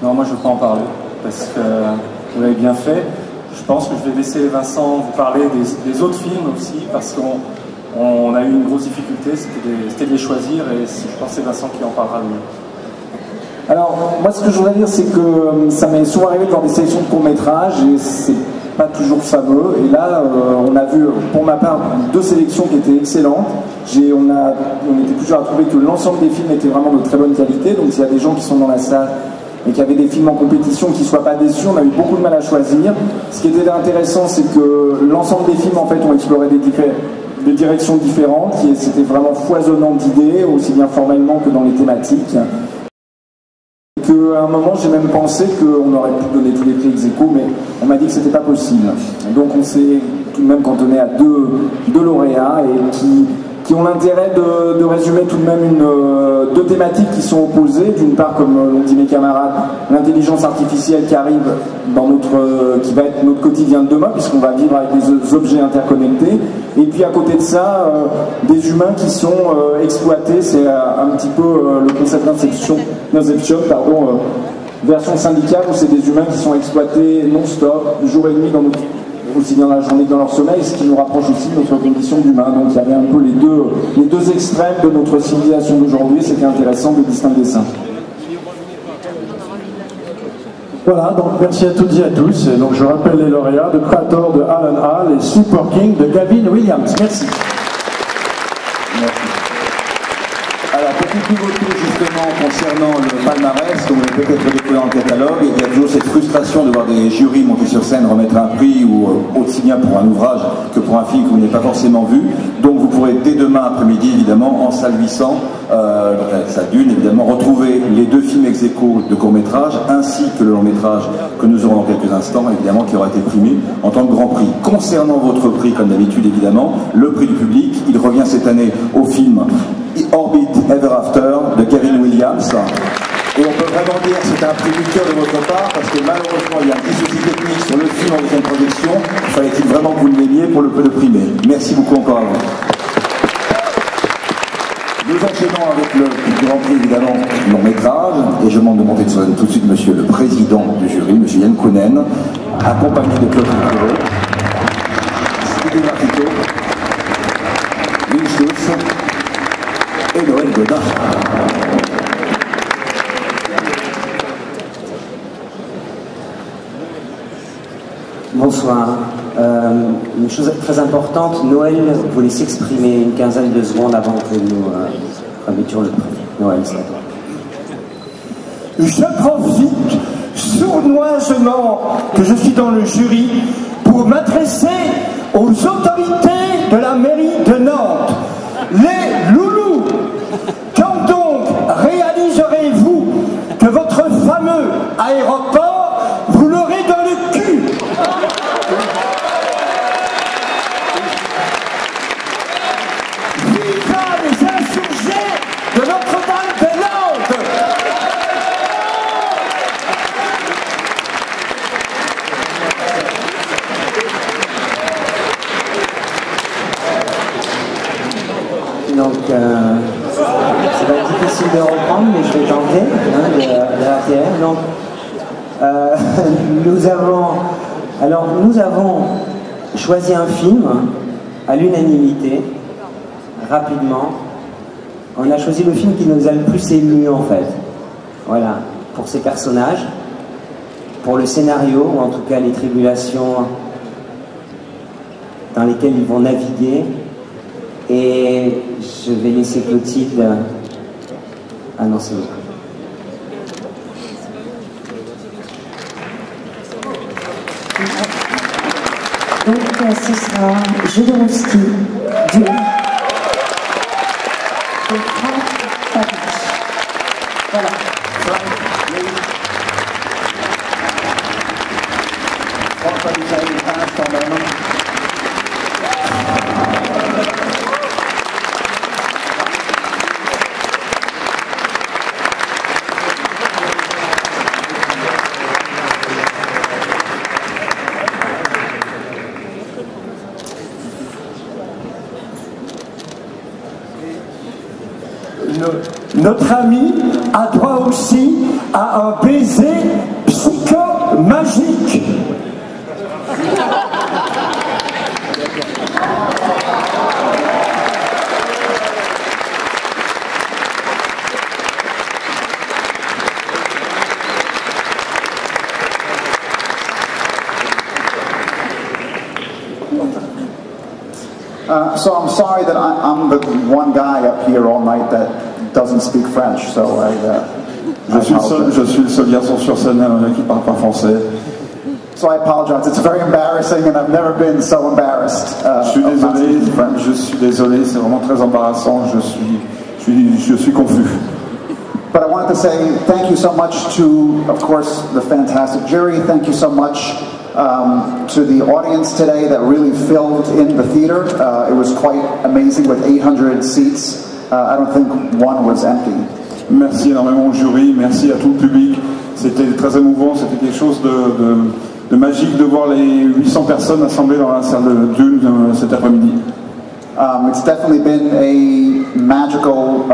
Non, moi je ne veux pas en parler, parce que vous l'avez bien fait. Je pense que je vais laisser Vincent vous parler des autres films aussi, parce qu'on a eu une grosse difficulté, c'était de les choisir, et je pense que c'est Vincent qui en parlera le mieux. Alors, moi ce que je voudrais dire, c'est que ça m'est souvent arrivé de voir des sélections de courts-métrages, et c'est pas toujours fameux, et là on a vu pour ma part 2 sélections qui étaient excellentes. On était plusieurs à trouver que l'ensemble des films était vraiment de très bonne qualité, donc s'il y a des gens qui sont dans la salle et qui avaient des films en compétition qui ne soient pas déçus, on a eu beaucoup de mal à choisir. Ce qui était intéressant, c'est que l'ensemble des films en fait ont exploré des directions différentes, c'était vraiment foisonnant d'idées, aussi bien formellement que dans les thématiques. À un moment, j'ai même pensé qu'on aurait pu donner tous les prix ex aequo, mais on m'a dit que c'était pas possible. Donc on s'est tout de même cantonné à deux lauréats et qui ont l'intérêt de résumer tout de même deux thématiques qui sont opposées. D'une part, comme l'ont dit mes camarades, l'intelligence artificielle qui arrive qui va être notre quotidien de demain, puisqu'on va vivre avec des objets interconnectés. Et puis à côté de ça, des humains qui sont exploités. C'est un petit peu le concept d'Inception, version syndicale, où c'est des humains qui sont exploités non-stop, jour et nuit, aussi bien dans la journée que dans leur sommeil, ce qui nous rapproche aussi de notre condition d'humain. Donc il y avait un peu les deux extrêmes de notre civilisation d'aujourd'hui. C'était intéressant de distinguer ça. Voilà, donc merci à toutes et à tous. Et donc je rappelle les lauréats de Creator de Alan Hall et Sleepwalking de Gavin Williams. Merci. Alors, petite nouveauté justement concernant le palmarès, comme vous l'avez peut-être découvert dans le catalogue, il y a toujours cette frustration de voir des jurys monter sur scène, remettre un prix, ou aussi bien pour un ouvrage que pour un film que vous n'avez pas forcément vu. Donc vous pourrez dès demain après-midi, évidemment, en salle 800, salle d'une, évidemment, retrouver les 2 films ex-aequo de court-métrage, ainsi que le long-métrage que nous aurons dans quelques instants, évidemment, qui aura été primé en tant que grand prix. Concernant votre prix, comme d'habitude, évidemment, le prix du public, il revient cette année au film Orbit Ever After de Kevin Williams. Et on peut vraiment dire que c'est un prix du cœur de votre part, parce que malheureusement, il y a un petit souci technique sur le film en deuxième projection. Fallait-il vraiment que vous le l'aimiez pour le primer. Merci beaucoup encore à vous. Nous enchaînons avec le grand prix, évidemment, long métrage, et je demande de monter sur scène tout de suite monsieur le président du jury, monsieur Yann Kounen, accompagné de Claude Ducreux, Sylvie Martito, Lynn Schultz et Noël Godin. Bonsoir. Une chose très importante, Noël voulait s'exprimer une quinzaine de secondes avant que nous remettions le prix. Noël, c'est à toi. Je profite sournoisement que je suis dans le jury pour m'adresser aux autorités de la mairie de Nantes. Les loulous, quand donc réaliserez-vous que votre fameux aéroport, vous l'aurez dans le cul? Viva les insurgés de Notre-Dame de Nantes! Donc, ça va être difficile de reprendre, mais je vais tenter de l'ATM. Donc, nous avons choisi un film à l'unanimité, rapidement. On a choisi le film qui nous a le plus ému, en fait. Voilà, pour ses personnages, pour le scénario, ou en tout cas les tribulations dans lesquelles ils vont naviguer. Et je vais laisser Clotilde annoncer le prix. Donc ce sera Jodorowsky du Frank Babiš. Voilà. Frank Babiš a une page quand même. Notre ami a droit aussi à un baiser psychomagique. So I'm sorry that I'm the one guy up here all night that doesn't speak French, so Je suis le seul garçon sur scène qui parle pas français. So I apologize. It's very embarrassing, and I've never been so embarrassed. Je suis désolé, c'est vraiment très embarrassant. Je suis confus. But I wanted to say thank you so much to, of course, the fantastic jury. Thank you so much to the audience today that really filled in the theater. It was quite amazing with 800 seats. I don't think one was empty. Merci énormément au jury, merci à tout le public. C'était très émouvant, c'était quelque chose de magique de voir les 800 personnes assemblées dans la salle d'une cet après-midi. It's definitely been a magical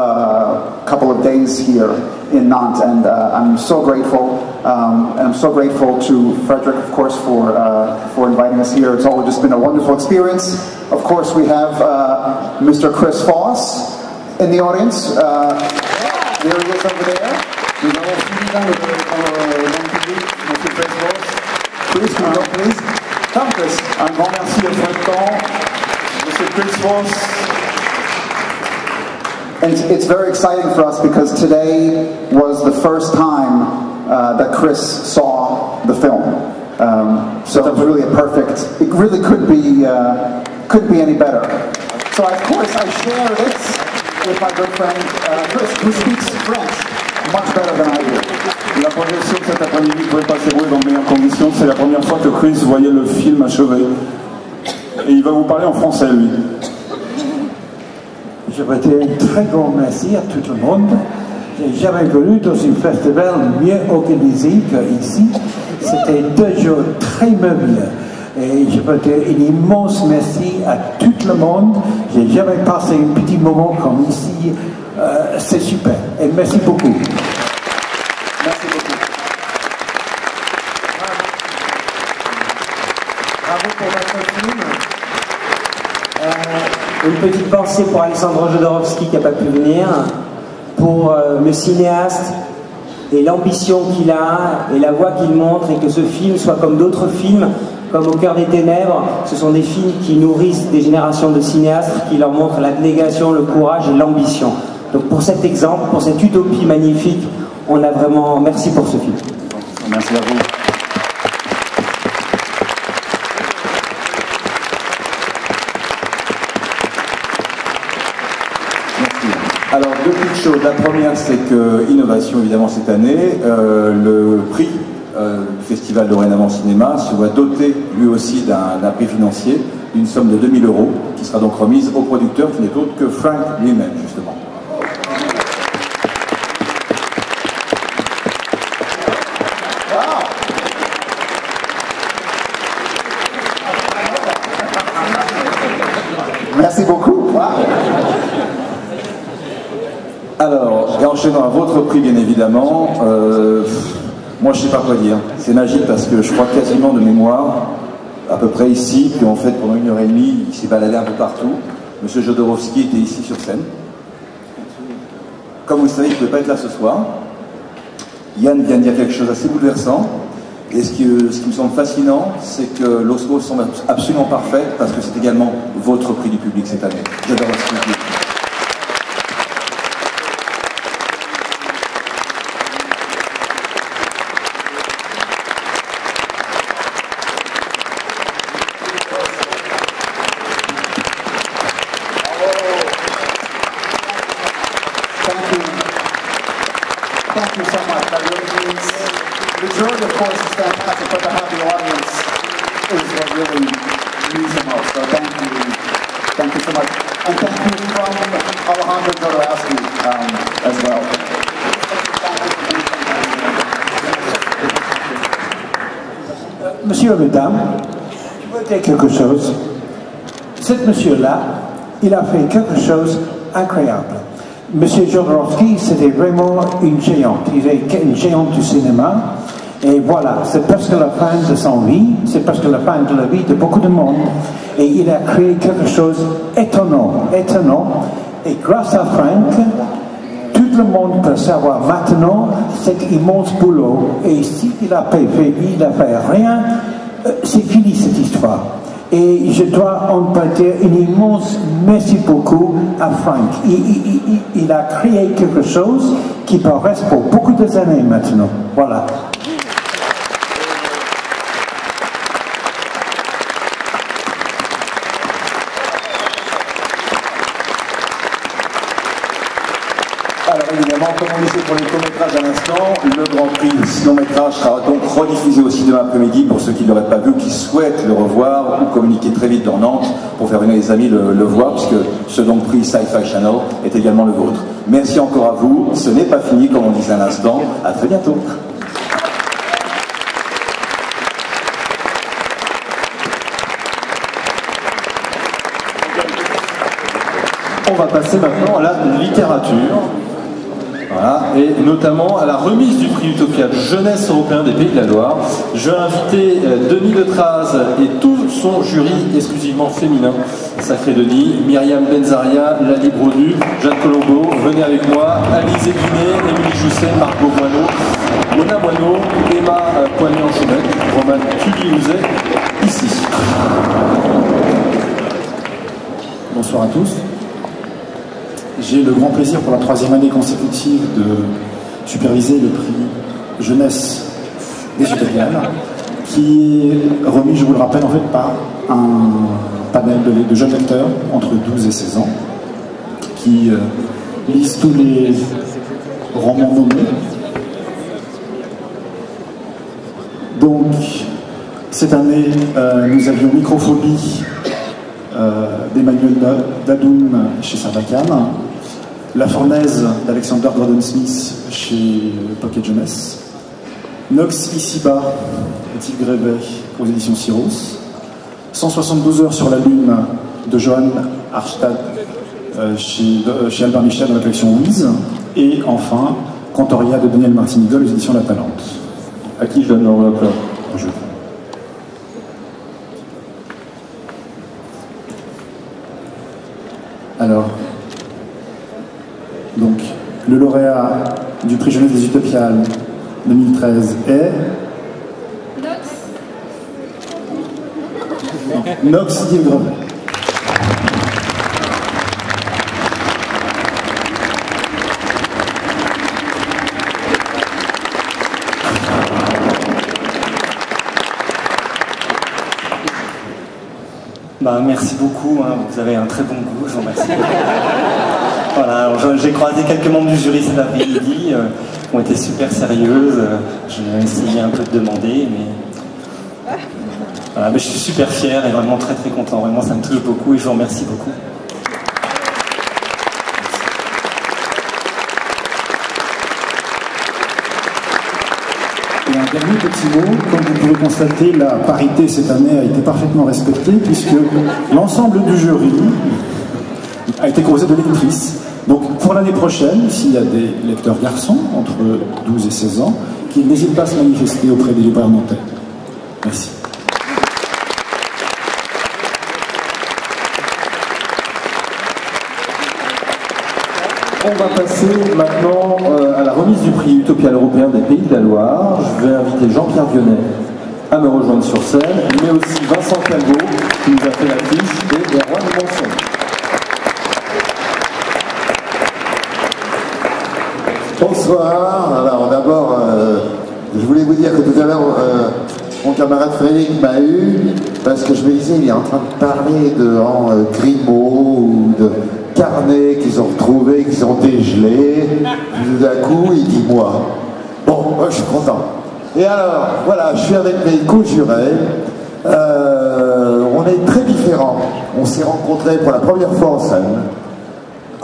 couple of days here in Nantes, and I'm so grateful. And I'm so grateful to Frederick, of course, for inviting us here. It's all just been a wonderful experience. Of course, we have Mr. Chris Foss in the audience. There he is over there. Nous avons Sylvain dans le public, Monsieur Chris Foss. Chris, please. Come, Chris. Un grand merci de votre temps. Monsieur Chris Foss. And it's very exciting for us because today was the first time that Chris saw the film. So it was really a perfect. It really couldn't be any better. So of course I share this with my good friend Chris, who speaks French much better than I do. La projection de cet après-midi pouvait pas se dérouler dans de meilleures conditions. C'est la première fois que Chris voyait le film achevé. Et il va vous parler en français, lui. Je veux dire un très grand merci à tout le monde. J'ai jamais connu dans un festival mieux organisé qu'ici. C'était 2 jours très merveilleux. Et je veux dire un immense merci à tout le monde. J'ai jamais passé un petit moment comme ici. C'est super. Et merci beaucoup. Merci beaucoup. Bravo pour votre film. Une petite pensée pour Alexandre Jodorowsky qui n'a pas pu venir, pour le cinéaste et l'ambition qu'il a et la voie qu'il montre, et que ce film soit comme d'autres films, comme Au cœur des ténèbres. Ce sont des films qui nourrissent des générations de cinéastes, qui leur montrent l'abnégation, le courage et l'ambition. Donc pour cet exemple, pour cette utopie magnifique, on a vraiment... Merci pour ce film. Merci à vous. Alors, 2 petites choses. La première, c'est que Innovation, évidemment, cette année, le prix du Festival Dorénavant Cinéma se voit doté, lui aussi, d'un prix financier, d'une somme de 2 000 €, qui sera donc remise au producteur, qui n'est autre que Frank lui-même, justement. Merci beaucoup. Wow. Alors, et enchaînant à votre prix, bien évidemment, moi je sais pas quoi dire. C'est magique parce que je crois quasiment de mémoire, à peu près ici, puis en fait pendant 1h30, il s'est baladé un peu partout. Monsieur Jodorowsky était ici sur scène. Comme vous le savez, il ne pouvait pas être là ce soir. Yann vient de dire quelque chose d'assez bouleversant. Et ce qui me semble fascinant, c'est que l'Osmo semble absolument parfait parce que c'est également votre prix du public cette année. Jodorowsky. Thank you so much. That really means the jury, of course, is fantastic, but to have the audience is what really means the most. So thank you so much, and thank you from Alejandro Jodorowsky as well. Monsieur et mesdames, je veux dire quelque chose. Cet monsieur-là, il a fait quelque chose d'incroyable. Monsieur Jodorowsky, c'était vraiment une géante. Il est une géante du cinéma. Et voilà, c'est presque la fin de son vie, c'est presque la fin de la vie de beaucoup de monde. Et il a créé quelque chose d'étonnant, étonnant. Et grâce à Frank, tout le monde peut savoir maintenant cet immense boulot. Et s'il n'a pas fait rien, c'est fini cette histoire. Et je dois en dire un immense merci beaucoup à Frank. Il a créé quelque chose qui peut rester pour beaucoup d'années maintenant. Voilà. Alors évidemment, comme on disait pour les courts-métrages à l'instant, le Grand Prix du long-métrage sera donc rediffusé aussi demain après-midi pour ceux qui ne l'auraient pas vu, qui souhaitent le revoir ou communiquer très vite dans Nantes pour faire venir les amis le voir, puisque ce donc prix Sci-Fi Channel est également le vôtre. Merci encore à vous, ce n'est pas fini comme on disait à l'instant, à très bientôt. On va passer maintenant à la littérature. Voilà, et notamment à la remise du prix Utopia Jeunesse européen des Pays de la Loire. Je vais inviter Denis Letraz et tout son jury exclusivement féminin. Sacré Denis, Myriam Benzaria, Lali Brodu, Jeanne Colombo, venez avec moi, Alizé Guinet, Émilie Jousset, Margot Moineau, Mona Moineau, Emma Poignet-en-Chemin, Roman Tuguy-Louzet, ici. Bonsoir à tous. J'ai le grand plaisir pour la 3e année consécutive de superviser le prix Jeunesse des Utopiales, qui est remis, je vous le rappelle, en fait par un panel de jeunes lecteurs entre 12 et 16 ans qui lisent tous les romans nommés. Donc, cette année, nous avions Microphobie d'Emmanuel Dadoum chez Sarbacane, La Fournaise d'Alexander Gordon Smith chez Pocket Jeunesse, Nox Ici-Bas et Yves Grévet aux éditions Syros, 172 heures sur la Lune de Johan Harstad chez Albert Michel dans la collection Wiz, et enfin Cantoria de Daniel Martinigol aux éditions La Talente. À qui je donne l'enveloppe là? Alors, donc, le lauréat du prix Jeunesse des Utopiales 2013 est Nox Yves Grévet. Merci beaucoup, hein. Vous avez un très bon goût, je vous remercie. Voilà, j'ai croisé quelques membres du jury cet après-midi qui ont été super sérieuses. J'ai essayé un peu de demander, mais voilà, mais je suis super fier et vraiment très très content. Vraiment, ça me touche beaucoup et je vous remercie beaucoup. Et un dernier petit mot, comme vous pouvez constater, la parité cette année a été parfaitement respectée puisque l'ensemble du jury a été composé de lectrices. Donc pour l'année prochaine, s'il y a des lecteurs garçons entre 12 et 16 ans, qu'ils n'hésitent pas à se manifester auprès des libraires nantais. Merci. On va passer maintenant à la remise du prix Utopial européen des Pays de la Loire. Je vais inviter Jean-Pierre Vionnet à me rejoindre sur scène, mais aussi Vincent Calvo qui nous a fait l'affiche et Erwan Monson. Bonsoir. Alors d'abord, je voulais vous dire que tout à l'heure, mon camarade Frédéric m'a eu, parce que je me disais, il est en train de parler de Grimaud ou de carnets qu'ils ont retrouvés, qu'ils ont dégelés. Tout d'un coup, il dit moi. Bon, moi je suis content. Et alors, voilà, je suis avec mes co-jurés. On est très différents. On s'est rencontrés pour la première fois en scène.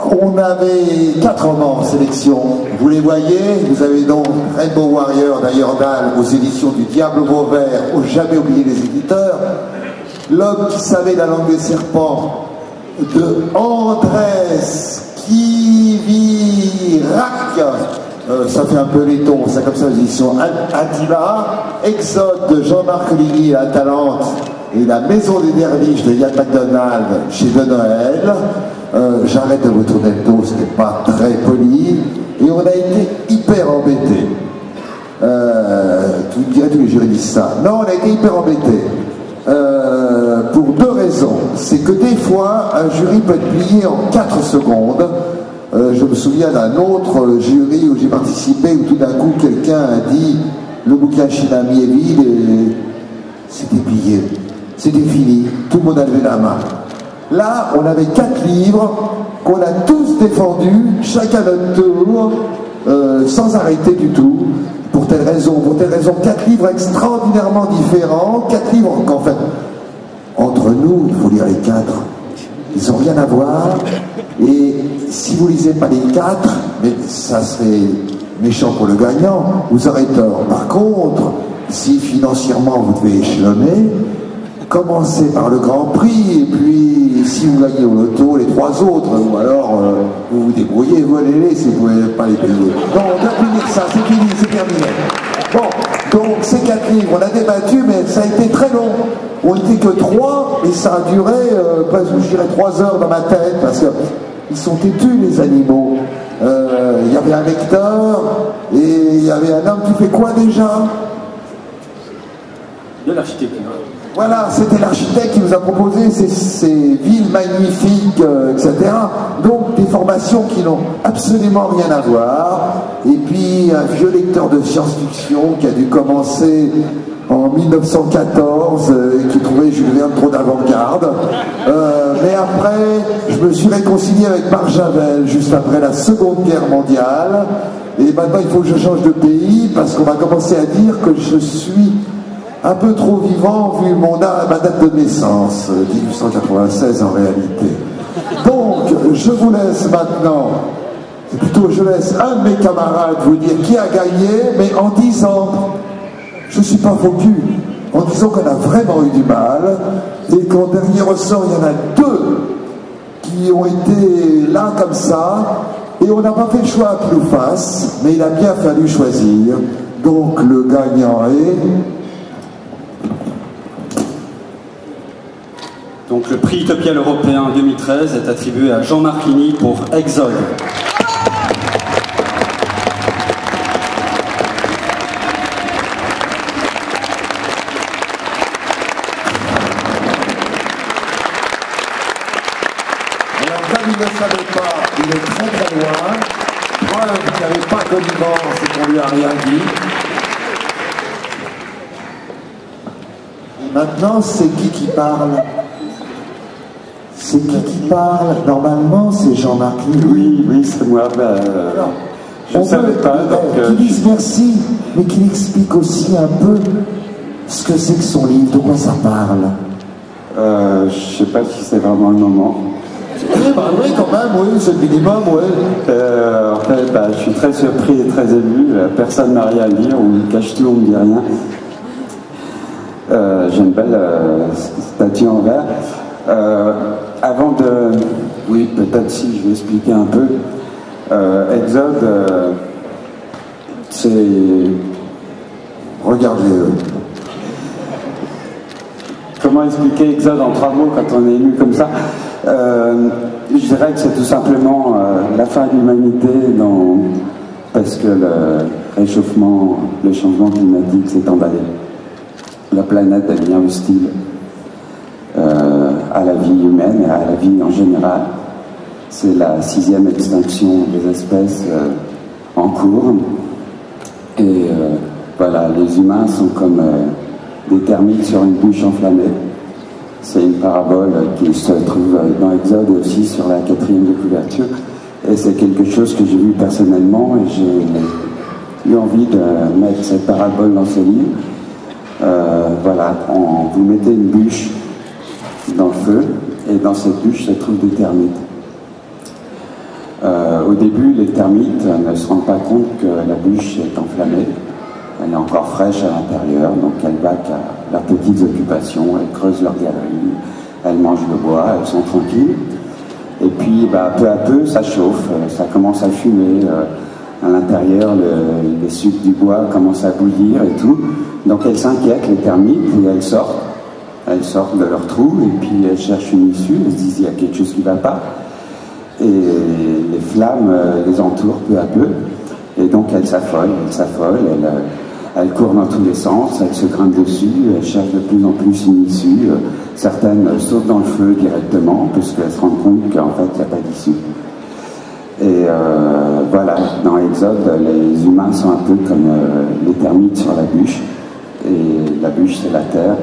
On avait 4 romans en sélection. Vous les voyez, vous avez donc Rainbow Warrior d'Ayordal aux éditions du Diable Vauvert, au Jamais oublié les éditeurs. L'homme qui savait la langue des serpents de Andrés Kivirac, ça fait un peu laiton, c'est comme ça aux éditions Attila. Exode de Jean-Marc Ligny à la Talente et La Maison des Derviches de Yann MacDonald chez De Noël. J'arrête de vous tourner le dos, ce n'est pas très poli. Et on a été hyper embêtés. Tu dirais tous les jurys disent ça. Non, on a été hyper embêtés. Pour 2 raisons. C'est que des fois, un jury peut être plié en 4 secondes. Je me souviens d'un autre jury où j'ai participé, où tout d'un coup, quelqu'un a dit le bouquin Shinami est vide et c'était plié. C'était fini. Tout le monde a levé la main. Là, on avait 4 livres qu'on a tous défendus, chacun à notre tour, sans arrêter du tout. Pour telle raison, 4 livres extraordinairement différents, 4 livres qu'en fait, entre nous, il faut lire les 4. Ils n'ont rien à voir. Et si vous ne lisez pas les 4, mais ça serait méchant pour le gagnant, vous aurez tort. Par contre, si financièrement vous devez échelonner, commencez par le Grand Prix, et puis si vous gagnez au loto, les 3 autres, ou alors vous vous débrouillez, vous allez-les si vous ne pouvez pas les payer. Non, on doit finir ça, c'est fini, c'est terminé. Bon, donc ces 4 livres, on a débattu, mais ça a été très long. On n'était que 3, et ça a duré, je dirais 3 heures dans ma tête, parce qu'ils sont têtus, les animaux. Il y avait un lecteur, et il y avait un homme qui fait quoi déjà? De l'architecture. Voilà, c'était l'architecte qui nous a proposé ces villes magnifiques, etc. Donc des formations animations qui n'ont absolument rien à voir, et puis un vieux lecteur de science-fiction qui a dû commencer en 1914 et qui trouvait Jules Verne trop d'avant-garde. Mais après, je me suis réconcilié avec Barjavel juste après la Seconde Guerre mondiale, et maintenant il faut que je change de pays parce qu'on va commencer à dire que je suis un peu trop vivant vu ma date de naissance, 1896 en réalité. Donc, je vous laisse maintenant, et plutôt je laisse un de mes camarades vous dire qui a gagné, mais en disant, je ne suis pas faux cul, en disant qu'on a vraiment eu du mal, et qu'en dernier ressort, il y en a deux qui ont été là comme ça, et on n'a pas fait le choix à pile ou face, mais il a bien fallu choisir. Donc, le gagnant est... Donc le prix Utopial européen 2013 est attribué à Jean Marchini pour Exode. Alors comme il ne savait pas, il est très très loin. Preuve qu'il n'y avait pas connivence et qu'on lui a rien dit. Maintenant, c'est qui parle? C'est qui parle? Normalement, c'est Jean-Marc Louis. Oui, c'est moi. Je ne savais pas. Qu'il dise merci, mais qu'il explique aussi un peu ce que c'est que son livre, de quoi ça parle. Je ne sais pas si c'est vraiment le moment. Oui, quand même, oui, c'est le minimum, oui. En fait, je suis très surpris et très ému. Personne n'a rien à dire, on me cache tout, on ne me dit rien. J'ai une belle statue en verre. Avant de... Oui, peut-être si je vais expliquer un peu. Exode, c'est... Regardez-le. Comment expliquer Exode en 3 mots quand on est ému comme ça? Je dirais que c'est tout simplement la fin de l'humanité parce que le réchauffement, le changement climatique s'est emballé. La planète devient hostile à la vie humaine et à la vie en général. C'est la 6e extinction des espèces en cours. Et voilà, les humains sont comme des termites sur une bûche enflammée. C'est une parabole qui se trouve dans Exode et aussi sur la 4e de couverture. Et c'est quelque chose que j'ai vu personnellement et j'ai eu envie de mettre cette parabole dans ce livre. Voilà, vous mettez une bûche dans le feu et dans cette bûche se trouvent des termites. Au début, les termites ne se rendent pas compte que la bûche est enflammée. Elle est encore fraîche à l'intérieur, donc elles vaquent à leurs petites occupations, elles creusent leurs galeries, elles mangent le bois, elles sont tranquilles. Et puis, peu à peu, ça chauffe, ça commence à fumer. À l'intérieur, les sucs du bois commencent à bouillir et tout. Donc elles s'inquiètent, les termites, et elles sortent. Elles sortent de leur trou et puis elles cherchent une issue. Elles se disent il y a quelque chose qui ne va pas. Et les flammes les entourent peu à peu. Et donc elles s'affolent, elles courent dans tous les sens, elles se grimpent dessus, elles cherchent de plus en plus une issue. Certaines sautent dans le feu directement puisqu'elles se rendent compte qu'en fait il n'y a pas d'issue. Et voilà, dans Exode, les humains sont un peu comme les termites sur la bûche. Et la bûche, c'est la terre.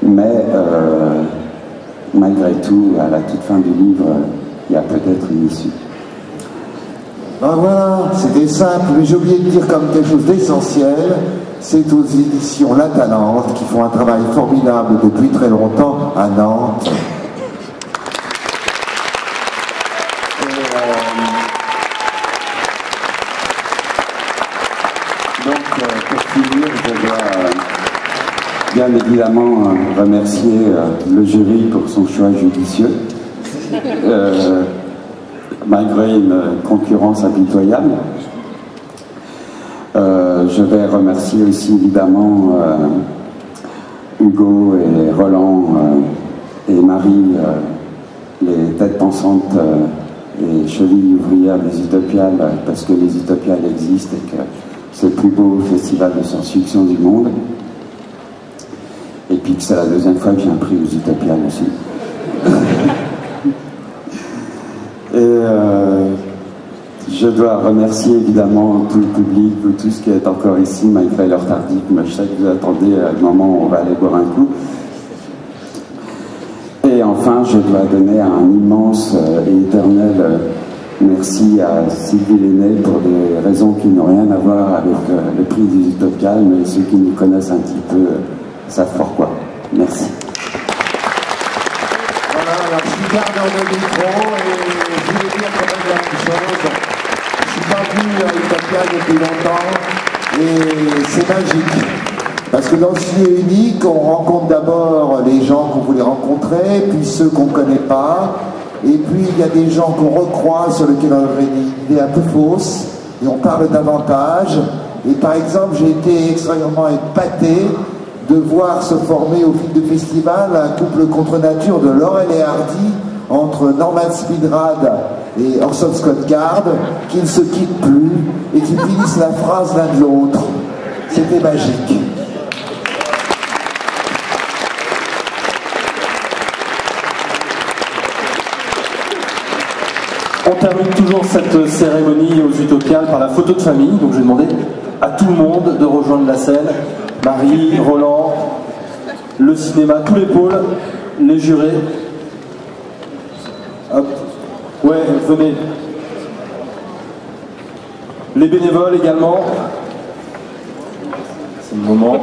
Mais malgré tout, à la toute fin du livre, il y a peut-être une issue. Ben voilà, c'était simple, mais j'ai oublié de dire comme quelque chose d'essentiel. C'est aux éditions La Talente qui font un travail formidable depuis très longtemps à Nantes. Pour finir, je dois bien évidemment remercier le jury pour son choix judicieux, malgré une concurrence impitoyable. Je vais remercier aussi évidemment Hugo et Roland et Marie, les têtes pensantes et chevilles ouvrières des Utopiales, parce que les Utopiales existent et que c'est le plus beau festival de science-fiction du monde. Et puis que c'est la 2e fois que j'ai un prix aux Utopiales aussi. Et Je dois remercier évidemment tout le public, vous tous qui êtes encore ici malgré l'heure tardive, mais je sais que vous attendez le moment où on va aller boire un coup. Et enfin, je dois donner un immense et éternel merci à Sylvie Lenné pour des raisons qui n'ont rien à voir avec le prix des Utopiales, mais ceux qui nous connaissent un petit peu savent pourquoi. Merci. Voilà, alors je garde le micro et je voulais dire quand même la même chose. Je suis pas venu à Utopia depuis longtemps et c'est magique. Parce que dans ce lieu unique, on rencontre d'abord les gens qu'on voulait rencontrer, puis ceux qu'on ne connaît pas, et puis il y a des gens qu'on recroise sur lesquels on avait une idée un peu fausse, et on parle davantage. Et par exemple, j'ai été extrêmement épaté de voir se former au fil du festival un couple contre nature de Laurel et Hardy entre Norman Speedrad et Orson Scott Card, qui ne se quittent plus et qui finissent la phrase l'un de l'autre. C'était magique. On termine toujours cette cérémonie aux Utopiales par la photo de famille. Donc je vais demander à tout le monde de rejoindre la scène. Marie, Roland, le cinéma, tous les pôles, les jurés. Hop. Ouais, venez. Les bénévoles également. C'est le moment.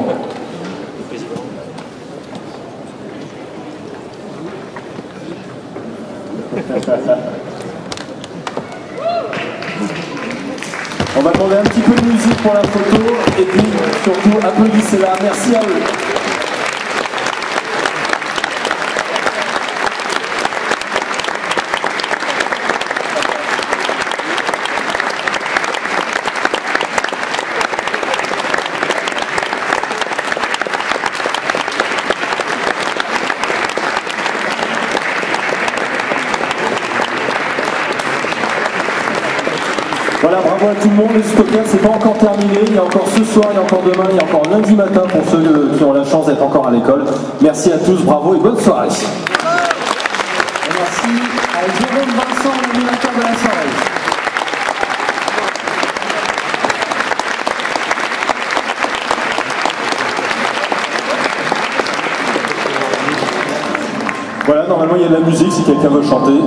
On va demander un petit peu de musique pour la photo et puis surtout applaudissez-la. Merci à eux. Voilà, bravo à tout le monde. Les Utopiales, c'est pas encore terminé. Il y a encore ce soir, il y a encore demain, il y a encore lundi matin pour ceux qui ont la chance d'être encore à l'école. Merci à tous, bravo et bonne soirée. Et merci à Jérôme Vincent, l'animateur de la soirée. Voilà, normalement il y a de la musique si quelqu'un veut chanter.